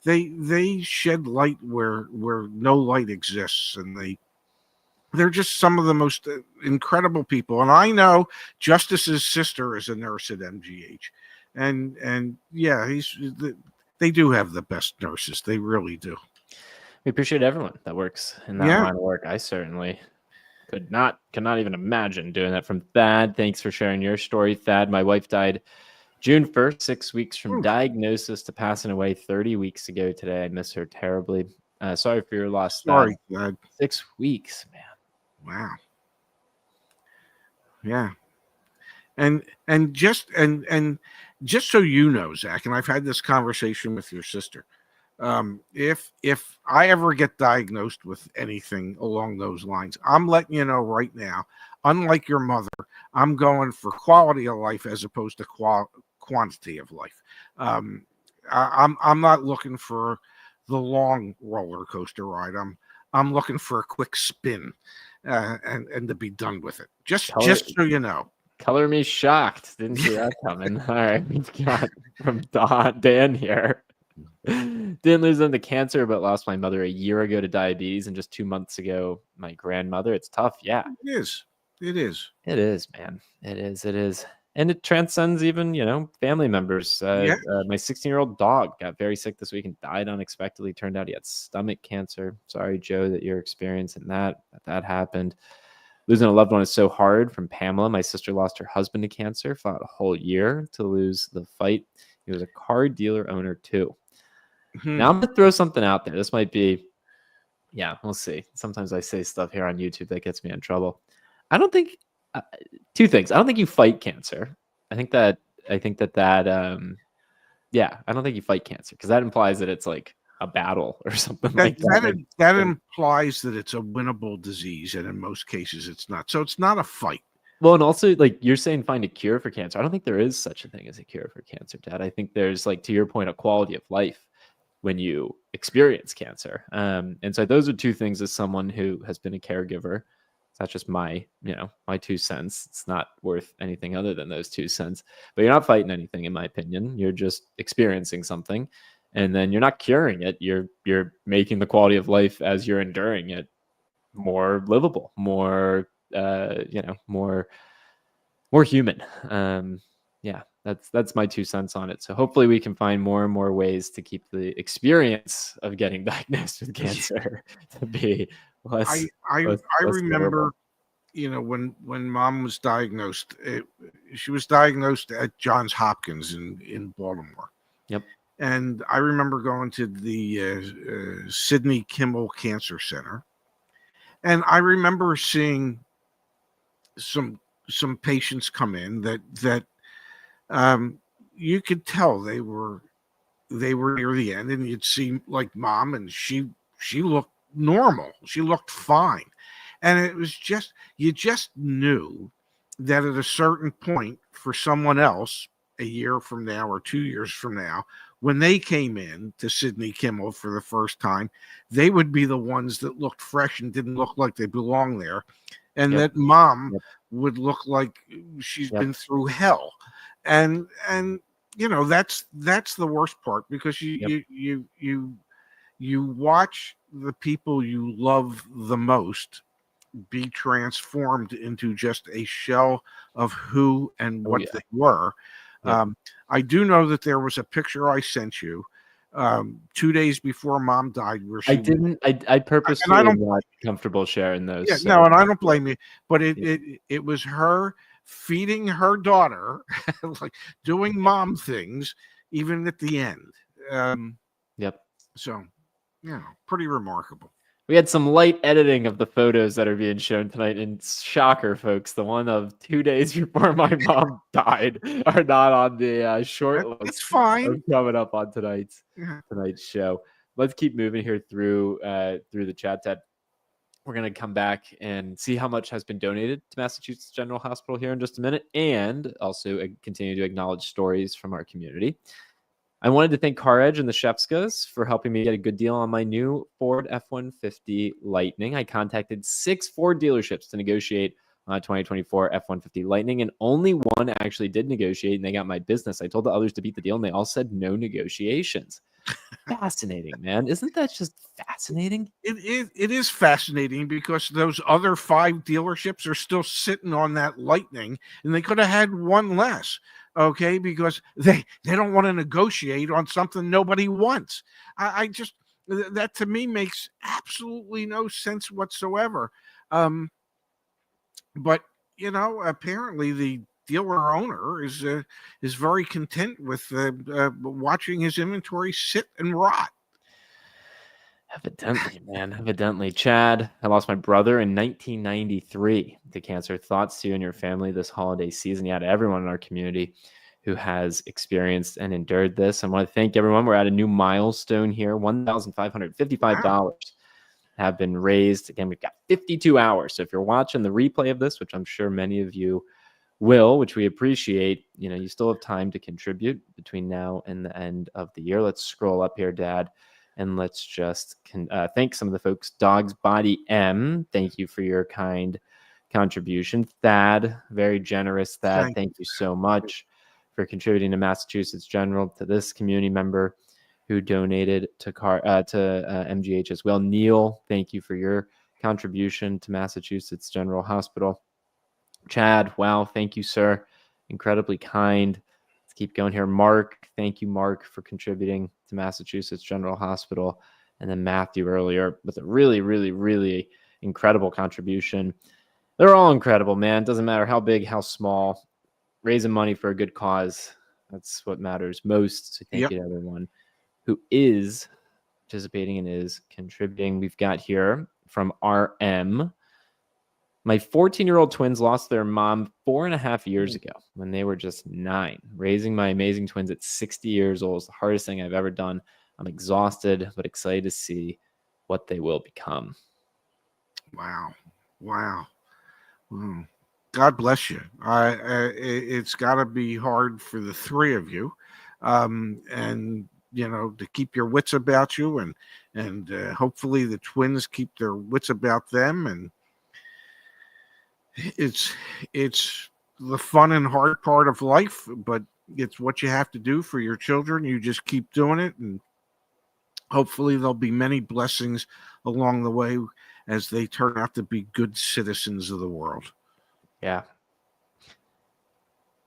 they shed light where no light exists, and they're just some of the most incredible people. And I know Justice's sister is a nurse at MGH. And yeah, they do have the best nurses. They really do. We appreciate everyone that works in that line of work. I certainly cannot even imagine doing that. From Thad, thanks for sharing your story, Thad. My wife died June 1st, 6 weeks from diagnosis to passing away 30 weeks ago today. I miss her terribly. Sorry for your loss, Thad. Thad. 6 weeks, man. Wow. Yeah. And just so you know, Zach, and I've had this conversation with your sister, if I ever get diagnosed with anything along those lines, I'm letting you know right now, unlike your mother, I'm going for quality of life as opposed to quantity of life. I'm not looking for the long roller coaster ride. I'm looking for a quick spin, and to be done with it. Just so you know. Color me shocked. Didn't see that coming. All right, we've got from Dan here. Didn't lose them to cancer, but lost my mother a year ago to diabetes, and just 2 months ago, my grandmother. It's tough. Yeah, it is. It is, man. It is. And it transcends even, family members. My 16-year-old dog got very sick this week and died unexpectedly. Turned out he had stomach cancer. Sorry, Joe, that you're experiencing that happened. Losing a loved one is so hard. From Pamela, my sister lost her husband to cancer, fought a whole year to lose the fight. He was a car dealer owner too. Now I'm going to throw something out there. This might be, we'll see. Sometimes I say stuff here on YouTube that gets me in trouble. I don't think, two things. I don't think you fight cancer. I don't think you fight cancer, because that implies that it's like a battle or something like that. That implies that it's a winnable disease, and in most cases it's not. So it's not a fight. Well, and also, like you're saying, find a cure for cancer. I don't think there is such a thing as a cure for cancer, Dad. I think there's, like, to your point, a quality of life when you experience cancer. And so those are two things as someone who has been a caregiver. That's just my 2 cents. It's not worth anything other than those 2 cents. But you're not fighting anything, in my opinion. You're just experiencing something. And then you're not curing it. You're making the quality of life as you're enduring it more livable, more more human. that's my 2 cents on it. So hopefully we can find more and more ways to keep the experience of getting diagnosed with cancer to be less. I remember, when mom was diagnosed, she was diagnosed at Johns Hopkins in Baltimore. Yep. And I remember going to the Sidney Kimmel Cancer Center, and I remember seeing some patients come in that you could tell they were near the end, and you'd see like mom, and she looked normal, she looked fine, and it was just, you just knew that at a certain point, for someone else a year from now or 2 years from now, when they came in to Sidney Kimmel for the first time, they would be the ones that looked fresh and didn't look like they belonged there, and that mom would look like she's been through hell. And that's the worst part, because you watch the people you love the most be transformed into just a shell of who and what they were. I do know that there was a picture I sent you 2 days before mom died, where she I purposely am not comfortable sharing those. Yeah, no, and I don't blame you, but it was her feeding her daughter, like doing mom things, even at the end. So, pretty remarkable. We had some light editing of the photos that are being shown tonight, and shocker, folks, the one of 2 days before my mom died are not on the short list. It's fine. Coming up on tonight's show. Let's keep moving here through the chat, Ted. We're going to come back and see how much has been donated to Massachusetts General Hospital here in just a minute, and also continue to acknowledge stories from our community. I wanted to thank CarEdge and the Shefskas for helping me get a good deal on my new Ford F-150 Lightning. I contacted 6 Ford dealerships to negotiate 2024 F-150 Lightning, and only one actually did negotiate, and they got my business. I told the others to beat the deal, and they all said no negotiations. Fascinating, man. Isn't that just fascinating? It is fascinating, because those other 5 dealerships are still sitting on that Lightning, and they could have had one less. Okay, because they don't want to negotiate on something nobody wants. I just, that to me makes absolutely no sense whatsoever. But apparently the dealer owner is very content with watching his inventory sit and rot. Evidently, man. Evidently. Chad, I lost my brother in 1993 to cancer. Thoughts to you and your family this holiday season. Yeah, to everyone in our community who has experienced and endured this. I want to thank everyone. We're at a new milestone here. $1,555 have been raised. Again, we've got 52 hours. So if you're watching the replay of this, which I'm sure many of you will, which we appreciate, you still have time to contribute between now and the end of the year. Let's scroll up here, Dad. And let's just thank some of the folks. Dog's Body M, thank you for your kind contribution. Thad, very generous. Thad, thank you so much for contributing to Massachusetts General, to this community member who donated to MGH as well. Neil, thank you for your contribution to Massachusetts General Hospital. Chad, wow, thank you, sir. Incredibly kind. Let's keep going here. Mark, thank you, Mark, for contributing to Massachusetts General Hospital. And then Matthew earlier with a really, really, really incredible contribution. They're all incredible, man. Doesn't matter how big, how small. Raising money for a good cause, that's what matters most. So thank you to everyone who is participating and is contributing. We've got here from RM. My 14-year-old twins lost their mom 4.5 years ago when they were just 9. Raising my amazing twins at 60 years old is the hardest thing I've ever done. I'm exhausted, but excited to see what they will become. Wow. God bless you. It's got to be hard for the 3 of you, and to keep your wits about you, and hopefully the twins keep their wits about them. And it's the fun and hard part of life, but it's what you have to do for your children. You just keep doing it, and hopefully there'll be many blessings along the way as they turn out to be good citizens of the world. Yeah.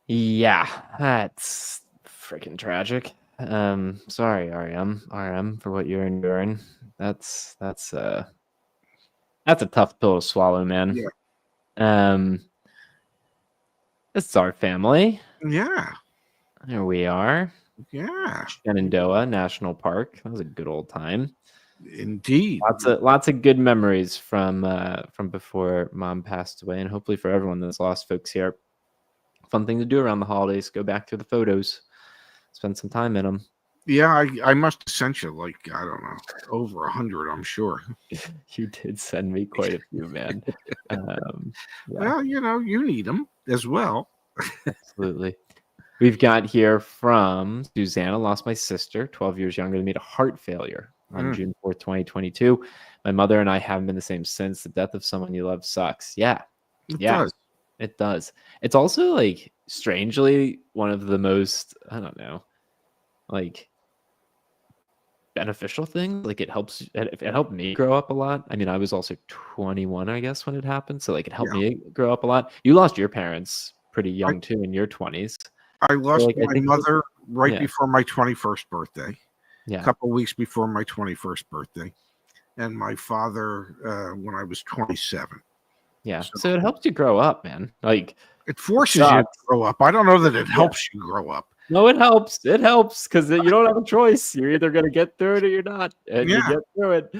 Yeah, that's freaking tragic. Sorry, RM, for what you're enduring. That's a tough pill to swallow, man. Yeah. Um, this is our family. Yeah. Here we are. Yeah. Shenandoah National Park. That was a good old time. Indeed. Lots of good memories from before Mom passed away, and hopefully for everyone that's lost folks here, fun thing to do around the holidays. Go back through the photos, spend some time in them. Yeah, I must have sent you like, I don't know, over 100, I'm sure. You did send me quite a few, man. Yeah. Well, you need them as well. Absolutely. We've got here from Susanna, lost my sister, 12 years younger than me, to heart failure on June 4th, 2022. My mother and I haven't been the same since. The death of someone you love sucks. Yeah. It does. It does. It's also like strangely one of the most, I don't know, like beneficial things. Like it helped me grow up a lot. I mean, I was also 21, I guess, when it happened. So like it helped me grow up a lot. You lost your parents pretty young too, in your 20s. I lost my mother right Yeah. before my 21st birthday. Yeah. A couple of weeks before my 21st birthday. And my father when I was 27. Yeah. So it helps you grow up, man. Like it forces you to grow up. I don't know that it helps you grow up. No, it helps. It helps because you don't have a choice. You're either going to get through it or you're not, and you get through it.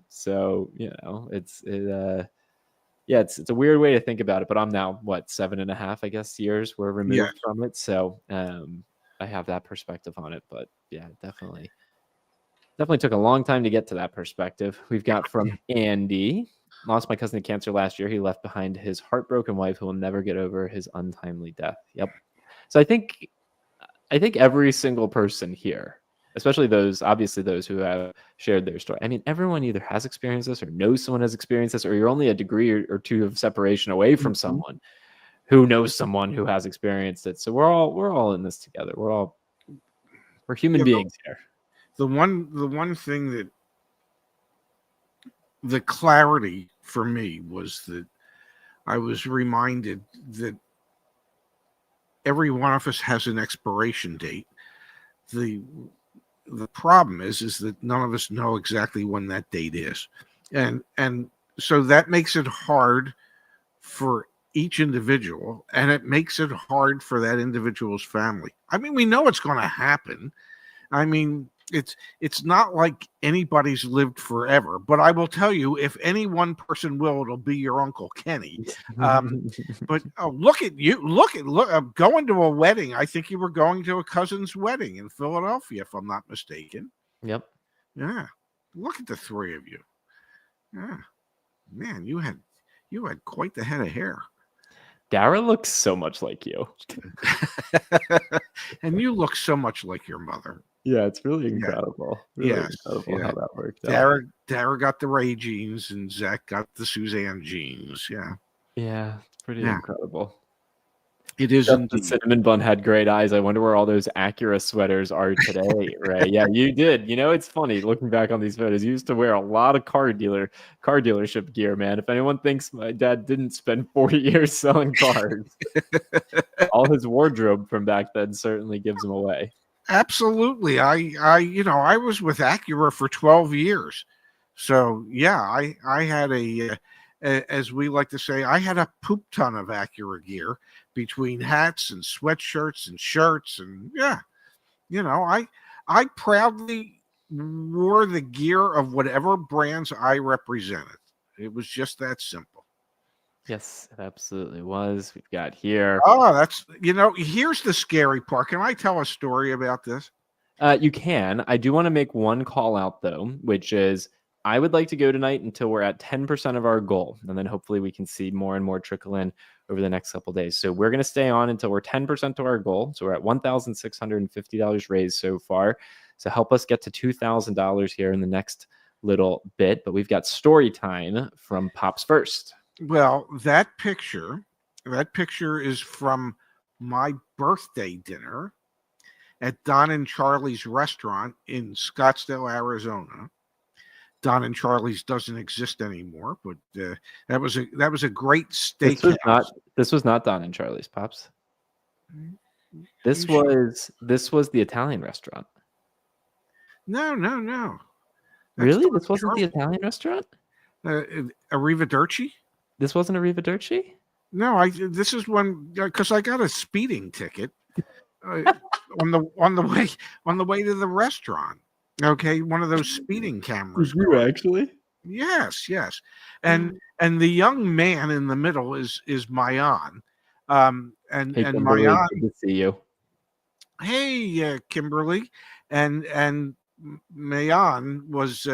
So it's a weird way to think about it. But I'm now 7.5, I guess, years we're removed from it. So I have that perspective on it. But yeah, definitely took a long time to get to that perspective. We've got from Andy. Lost my cousin to cancer last year. He left behind his heartbroken wife who will never get over his untimely death. Yep. So I think every single person here, especially those who have shared their story. I mean, everyone either has experienced this or knows someone has experienced this, or you're only a degree or two of separation away from someone who knows someone who has experienced it. So we're all in this together. We're human beings here. The one thing that the clarity for me was that I was reminded that every one of us has an expiration date. The problem is that none of us know exactly when that date is. And so that makes it hard for each individual, and it makes it hard for that individual's family. I mean, we know it's going to happen. I mean, it's not like anybody's lived forever, but I will tell you, if any one person will, it'll be your Uncle Kenny. But look at you! Look going to a wedding. I think you were going to a cousin's wedding in Philadelphia, if I'm not mistaken. Yep. Yeah. Look at the three of you. Yeah. Man, you had quite the head of hair. Dara looks so much like you. And you look so much like your mother. Yeah, it's really incredible. Incredible how that worked out. Dara got the Ray genes and Zach got the Suzanne genes. Yeah. Yeah, it's pretty incredible. It is. The cinnamon bun had great eyes. I wonder where all those Acura sweaters are today, Ray. Yeah, you did. It's funny looking back on these photos. You used to wear a lot of car dealership gear, man. If anyone thinks my dad didn't spend 40 years selling cars, all his wardrobe from back then certainly gives him away. Absolutely. I was with Acura for 12 years. So yeah, I had as we like to say, I had a poop ton of Acura gear between hats and sweatshirts and shirts. And I proudly wore the gear of whatever brands I represented. It was just that simple. Yes, it absolutely was. We've got here. Oh, that's, here's the scary part. Can I tell a story about this? You can. I do want to make one call out, though, which is I would like to go tonight until we're at 10% of our goal. And then hopefully we can see more and more trickle in over the next couple of days. So we're going to stay on until we're 10% to our goal. So we're at $1,650 raised so far. So help us get to $2,000 here in the next little bit. But we've got story time from Pops First. Well, that picture is from my birthday dinner at Don and Charlie's restaurant in Scottsdale, Arizona. Don and Charlie's doesn't exist anymore, but that was a great steakhouse. This was not Don and Charlie's, Pops. This was the Italian restaurant. No. That's Really? Don This wasn't the Charles. Italian restaurant? Arrivederci? This wasn't Arrivederci? No, this is when, because I got a speeding ticket uh, on the way to the restaurant. Okay, one of those speeding cameras. Did you actually? Yes. And the young man in the middle is Mayan. And Hey, and Kimberly, Mayan, good to see you. hey, Kimberly, and Mayan was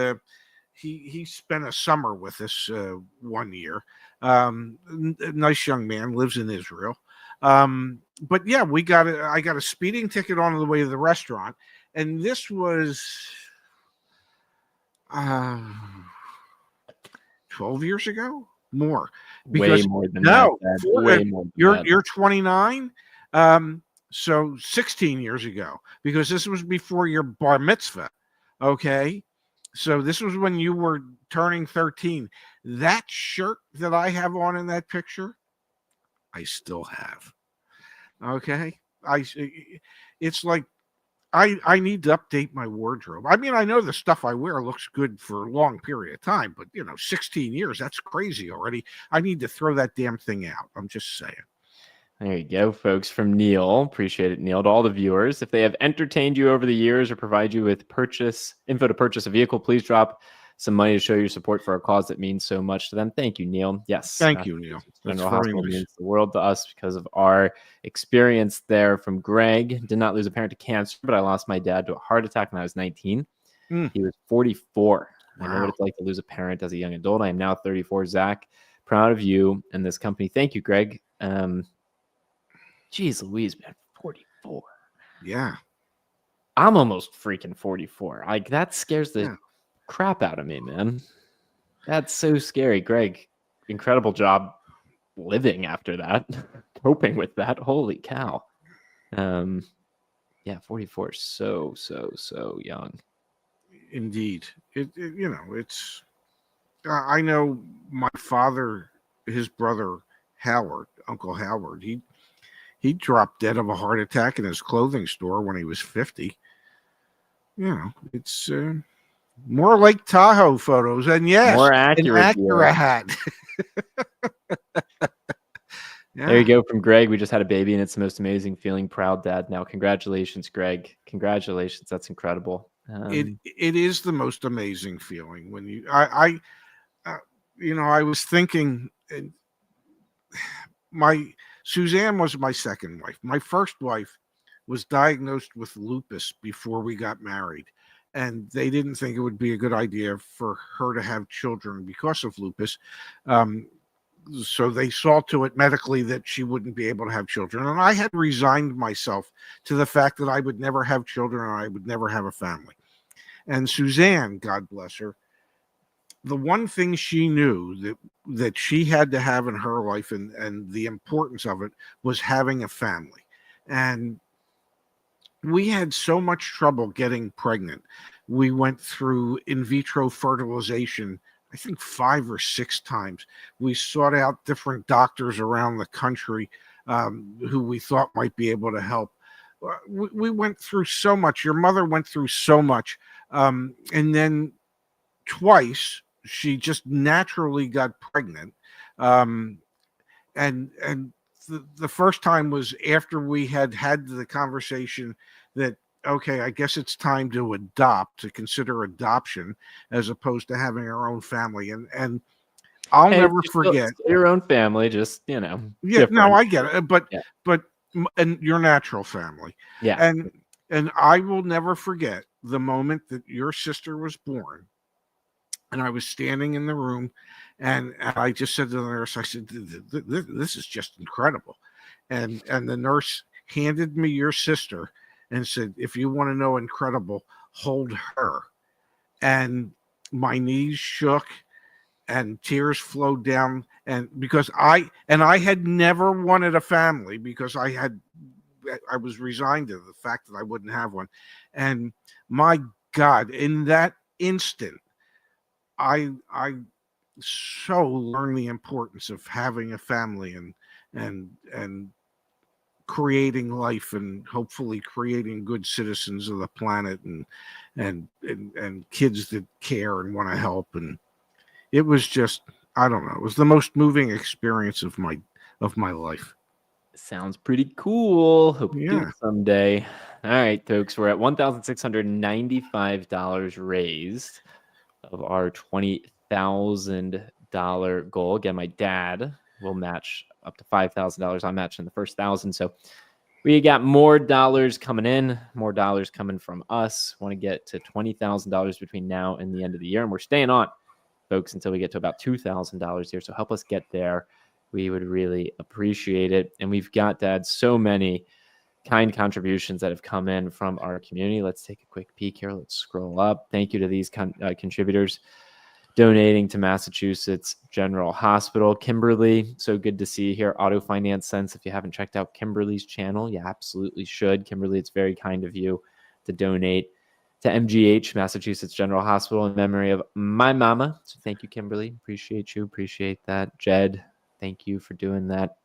he spent a summer with us 1 year. Nice young man, lives in Israel. But yeah, I got a speeding ticket on the way to the restaurant, and this was uh, 12 years ago, more. Way more than No, that. Way more than that. you're 29. So 16 years ago, because this was before your bar mitzvah. Okay. So this was when you were turning 13. That shirt that I have on in that picture, I still have. Okay. It's like I need to update my wardrobe. I mean, I know the stuff I wear looks good for a long period of time, but 16 years, that's crazy already. I need to throw that damn thing out. I'm just saying. There you go, folks, from Neil. Appreciate it, Neil. To all the viewers, if they have entertained you over the years or provide you with info to purchase a vehicle, please drop some money to show your support for a cause that means so much to them. Thank you, Neil. Yes. Thank you, Neil. General Hospital means the world to us because of our experience there. From Greg, did not lose a parent to cancer, but I lost my dad to a heart attack when I was 19. He was 44. Wow. I know what it's like to lose a parent as a young adult. I am now 34. Zach, proud of you and this company. Thank you, Greg. Jeez Louise, man, 44. Yeah. I'm almost freaking 44. Like, that scares the crap out of me, man. That's so scary. Greg, incredible job living after that, coping with that. Holy cow. Yeah, 44 is so young. Indeed. It's I know my father, his brother Howard, Uncle Howard, he dropped dead of a heart attack in his clothing store when he was 50. It's more Lake Tahoe photos, and yes, more accurate. Hat. There you go, from Greg. We just had a baby, and it's the most amazing feeling. Proud dad now. Congratulations, Greg. Congratulations. That's incredible. It is the most amazing feeling when I was thinking, Suzanne was my second wife. My first wife was diagnosed with lupus before we got married, and they didn't think it would be a good idea for her to have children because of lupus. So they saw to it medically that she wouldn't be able to have children. And I had resigned myself to the fact that I would never have children and I would never have a family. And Suzanne, God bless her, the one thing she knew that she had to have in her life and the importance of it was having a family. And we had so much trouble getting pregnant. We went through in vitro fertilization, I think 5 or 6 times. We sought out different doctors around the country who we thought might be able to help. We went through so much. Your mother went through so much. And then twice, she just naturally got pregnant. And the first time was after we had the conversation that, okay, I guess it's time to consider adoption as opposed to having our own family. And I'll never forget your own family, just, Yeah, different. no, I get it. But and your natural family. Yeah. And I will never forget the moment that your sister was born. And I was standing in the room, and I just said to the nurse, I said, this is just incredible. And the nurse handed me your sister and said, if you want to know incredible, hold her. And my knees shook and tears flowed down. And because I had never wanted a family, because I was resigned to the fact that I wouldn't have one. And my God, in that instant, I so learned the importance of having a family and creating life and hopefully creating good citizens of the planet and kids that care and want to help. And it was just, I don't know, it was the most moving experience of my life. Sounds pretty cool. Hope to do Yeah. it someday. All right, folks, we're at $1,695 raised of our $20,000 goal. Again, my dad will match up to $5,000. I'm matching the first 1,000. So we got more dollars coming in, more dollars coming from us. Want to get to $20,000 between now and the end of the year. And we're staying on, folks, until we get to about $2,000 here. So help us get there. We would really appreciate it. And we've got, Dad, so many kind contributions that have come in from our community. Let's take a quick peek here. Let's scroll up. Thank you to these contributors donating to Massachusetts General Hospital. Kimberly, so good to see you here. Auto Finance Sense. If you haven't checked out Kimberly's channel, you absolutely should. Kimberly, it's very kind of you to donate to MGH, Massachusetts General Hospital, in memory of my mama. So thank you, Kimberly. Appreciate you. Appreciate that. Jed, thank you for doing that.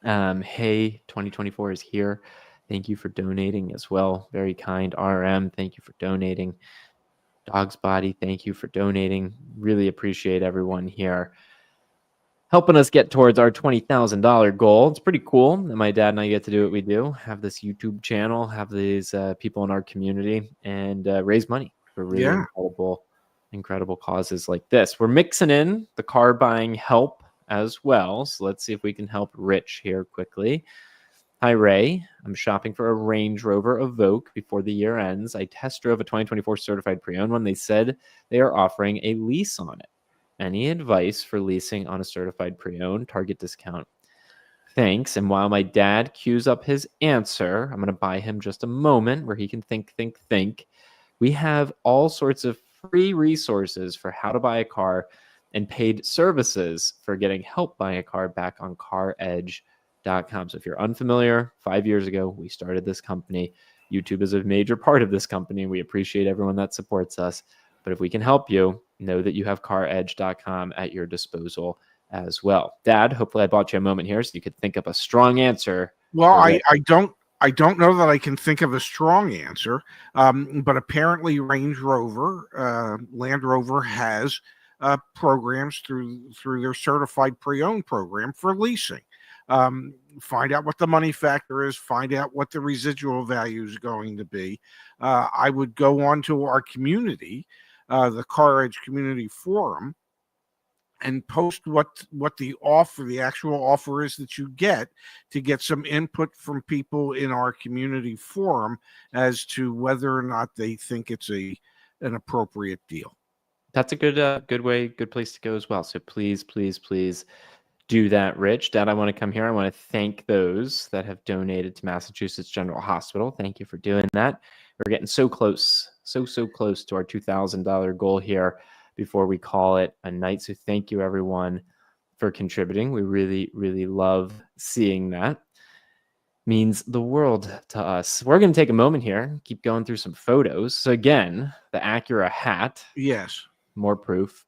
Hey, 2024 is here. Thank you for donating as well. Very kind. RM, thank you for donating. Dog's Body, thank you for donating. Really appreciate everyone here helping us get towards our $20,000 goal. It's pretty cool that my dad and I get to do what we do, have this YouTube channel, have these people in our community, and raise money for really incredible causes like this. We're mixing in the car buying help as well. So let's see if we can help Rich here quickly. Hi, Ray. I'm shopping for a Range Rover Evoque before the year ends. I test drove a 2024 certified pre-owned one. They said they are offering a lease on it. Any advice for leasing on a certified pre-owned? Target discount. Thanks. And while my dad queues up his answer, I'm going to buy him just a moment where he can think. We have all sorts of free resources for how to buy a car and paid services for getting help buying a car back on CarEdge.com. So if you're unfamiliar, 5 years ago, we started this company. YouTube is a major part of this company. We appreciate everyone that supports us. But if we can help you, know that you have CarEdge.com at your disposal as well. Dad, hopefully I bought you a moment here so you could think of a strong answer. Well, I don't know that I can think of a strong answer, but apparently Range Rover, Land Rover has programs through their certified pre-owned program for leasing. Find out what the money factor is, find out what the residual value is going to be. I would go on to our community, the CarEdge Community Forum, and post what the actual offer is that you get, to get some input from people in our community forum as to whether or not they think it's an appropriate deal. That's a good place to go as well. So please do that, Rich. Dad, I want to come here. I want to thank those that have donated to Massachusetts General Hospital. Thank you for doing that. We're getting so close to our $2,000 goal here before we call it a night. So thank you, everyone, for contributing. We really love seeing that. Means the world to us. We're going to take a moment here, keep going through some photos. So again, the Acura hat. Yes. More proof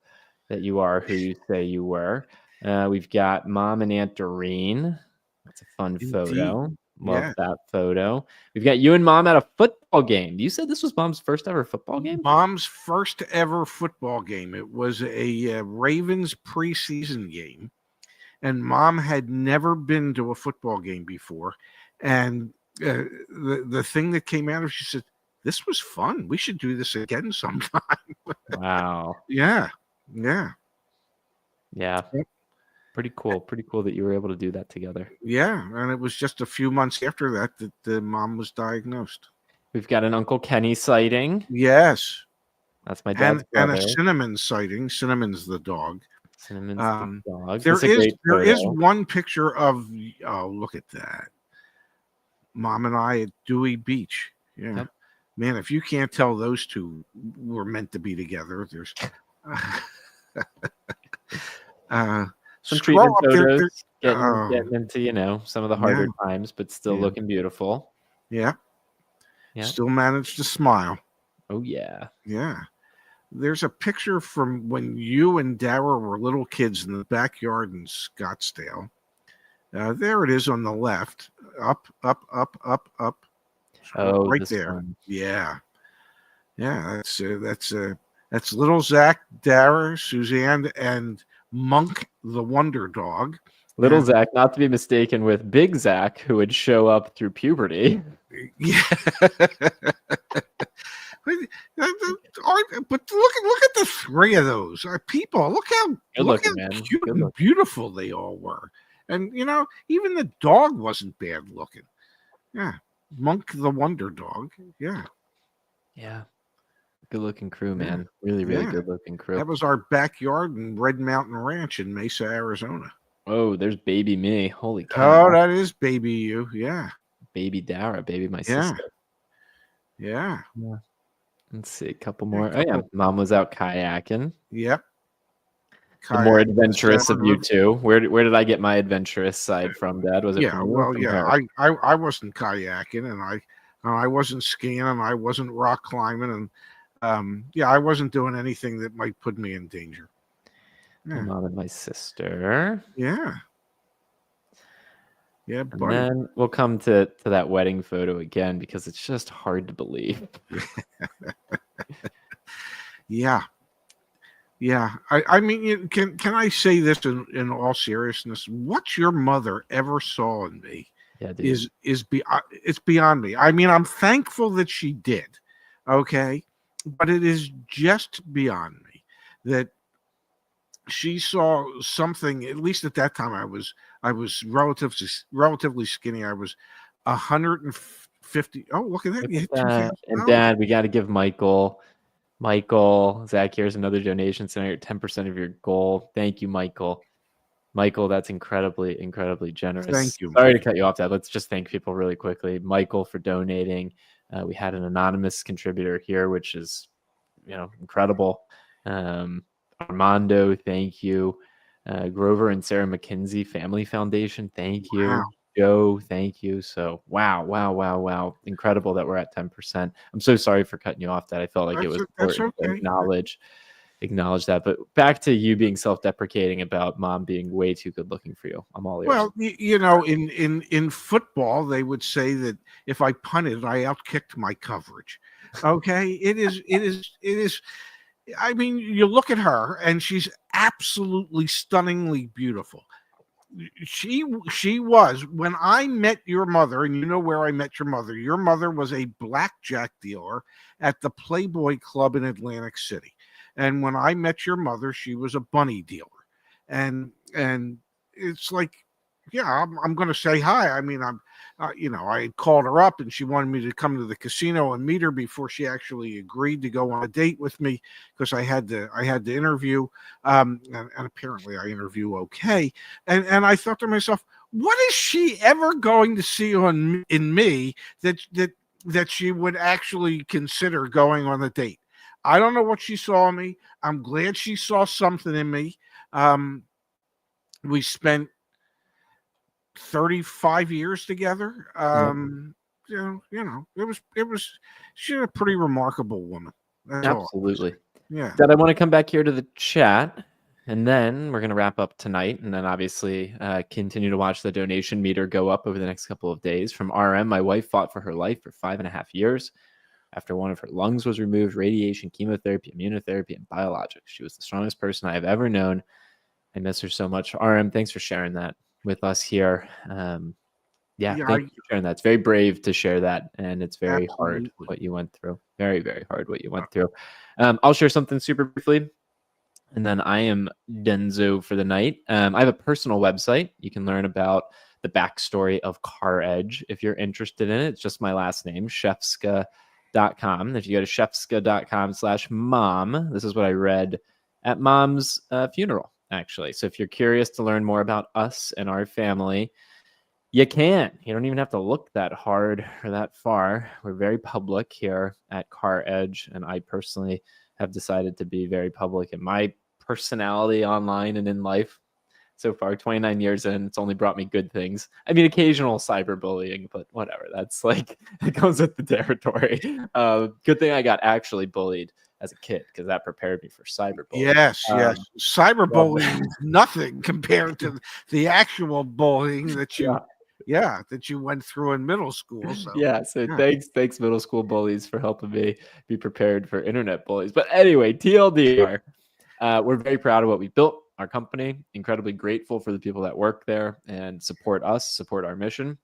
that you are who you say you were. We've got Mom and Aunt Doreen. That's a fun photo. Love that photo. We've got you and Mom at a football game. You said this was Mom's first ever football game? Mom's first ever football game. It was a Ravens preseason game, and Mom had never been to a football game before. And the thing that came out of it, she said, "This was fun. We should do this again sometime." Wow. Yeah. Pretty cool that you were able to do that together. Yeah, and it was just a few months after that the mom was diagnosed. We've got an Uncle Kenny sighting. Yes. That's my dad's brother. And a Cinnamon sighting. Cinnamon's the dog. Cinnamon's the dog. There is one picture of, oh, look at that. Mom and I at Dewey Beach. Yeah. Yep. Man, if you can't tell those two were meant to be together, there's some treatment photos, getting into, some of the harder times, but still looking beautiful. Yeah. Still managed to smile. Oh, yeah. Yeah. There's a picture from when you and Dara were little kids in the backyard in Scottsdale. There it is on the left. Up, up, up, up, up. Oh, Right this there. one. Yeah. Yeah, that's little Zach, Dara, Suzanne, and Monk the Wonder Dog. Little And, Zach, not to be mistaken with Big Zach, who would show up through puberty. yeah. But look at the three of those people. Look how Good looking, man. cute Good and looking. beautiful they all were. And even the dog wasn't bad looking. Yeah. Monk the Wonder Dog. Yeah. Yeah. Good looking crew, Yeah. man. Really, really Yeah. good looking crew. That was our backyard in Red Mountain Ranch in Mesa, Arizona. Oh, there's baby me. Holy cow. Oh, that is baby you. Yeah. Baby Dara, baby my Yeah. sister. Yeah. Yeah. Let's see, a couple Yeah, more. Oh yeah, mom was out kayaking. Yep. The more Kayak adventurous of you Saturday. two. Where did I get my adventurous side from, Dad? Was it Yeah, from you or well, from yeah, her? I wasn't kayaking, and I wasn't skiing, and I wasn't rock climbing, and yeah, I wasn't doing anything that might put me in danger. My Yeah, mom and my sister. yeah, yeah, And buddy. then we'll come to that wedding photo again because it's just hard to believe. Yeah, yeah. I mean, can I say this in all seriousness? What your mother ever saw in me Yeah, dude. it's beyond me. I mean, I'm thankful that she did, okay, but it is just beyond me that she saw something. At least at that time, I was relatively skinny. I was 150. Oh, look at that! Look You at hit that. And 2,000. Dad, we got to give Michael, Zach, here's another donation. So you're 10% of your goal. Thank you, Michael. Michael, that's incredibly, incredibly generous. Thank you, Sorry to Mike. cut you off, Dad. Let's just thank people really quickly. Michael for donating. We had an anonymous contributor here, which is, incredible. Armando, thank you. Grover and Sarah McKinsey Family Foundation, thank you. Wow. Joe, thank you. So wow. Incredible that we're at 10%. I'm so sorry for cutting you off, Dad. I felt like it was That's important to okay. acknowledge that. But back to you being self-deprecating about mom being way too good looking for you. I'm all ears. Well, in football, they would say that if I punted, I outkicked my coverage. Okay, it is. I mean, you look at her, and she's absolutely stunningly beautiful. She was, when I met your mother, and you know where I met your mother. Your mother was a blackjack dealer at the Playboy Club in Atlantic City, and when I met your mother, she was a bunny dealer, and it's like, yeah, I'm going to say hi. I mean, I had called her up, and she wanted me to come to the casino and meet her before she actually agreed to go on a date with me, because I had to interview, and apparently I interview okay, and I thought to myself, what is she ever going to see in me that she would actually consider going on a date? I don't know what she saw in me. I'm glad she saw something in me. We spent 35 years together. It was she's a pretty remarkable woman. That's Absolutely. Yeah. Dad, I want to come back here to the chat, and then we're going to wrap up tonight, and then obviously continue to watch the donation meter go up over the next couple of days. From RM, my wife fought for her life for 5.5 years. After one of her lungs was removed, radiation, chemotherapy, immunotherapy, and biologics. She was the strongest person I have ever known. I miss her so much. RM, thanks for sharing that with us here. Thank you for sharing that. It's very brave to share that, and it's very hard what you went through. Very, very hard what you went through. I'll share something super briefly, and then I am Denzo for the night. I have a personal website. You can learn about the backstory of CarEdge if you're interested in it. It's just my last name, Shefska.com. If you go to Shefska.com/mom, this is what I read at mom's funeral, actually. So if you're curious to learn more about us and our family, you can. You don't even have to look that hard or that far. We're very public here at CarEdge, and I personally have decided to be very public in my personality online and in life. So far, 29 years in, it's only brought me good things. I mean, occasional cyberbullying, but whatever. That's like, it comes with the territory. Good thing I got actually bullied as a kid, because that prepared me for cyberbullying. Yes. Cyberbullying is nothing compared to the actual bullying that you yeah, that you went through in middle school. So Yeah, so yeah. thanks middle school bullies for helping me be prepared for internet bullies. But anyway, TLDR, we're very proud of what we built, our company, incredibly grateful for the people that work there and support us, support our mission.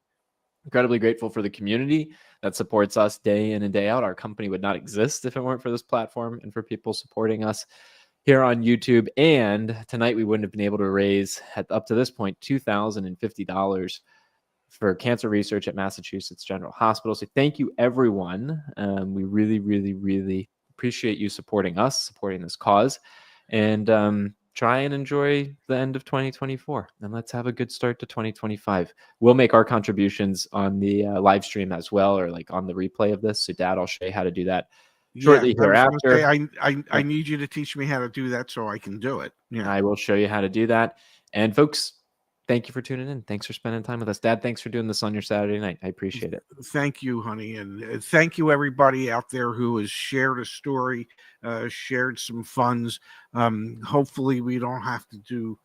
Incredibly grateful for the community that supports us day in and day out. Our company would not exist if it weren't for this platform and for people supporting us here on YouTube. And tonight we wouldn't have been able to raise, up to this point, $2,050 for cancer research at Massachusetts General Hospital. So thank you, everyone. We really, really, really appreciate you supporting us, supporting this cause, and try and enjoy the end of 2024. And let's have a good start to 2025. We'll make our contributions on the live stream as well, or like on the replay of this. So Dad, I'll show you how to do that shortly hereafter. I need you to teach me how to do that so I can do it. Yeah, I will show you how to do that. And folks, thank you for tuning in. Thanks for spending time with us. Dad, thanks for doing this on your Saturday night. I appreciate it. Thank you, honey. And thank you, everybody out there who has shared a story, shared some funds. Hopefully we don't have to do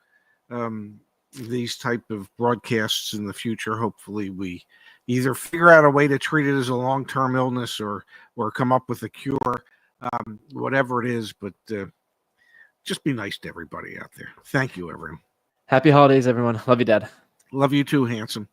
these type of broadcasts in the future. Hopefully we either figure out a way to treat it as a long-term illness or come up with a cure, whatever it is. But just be nice to everybody out there. Thank you, everyone. Happy holidays, everyone. Love you, Dad. Love you too, handsome.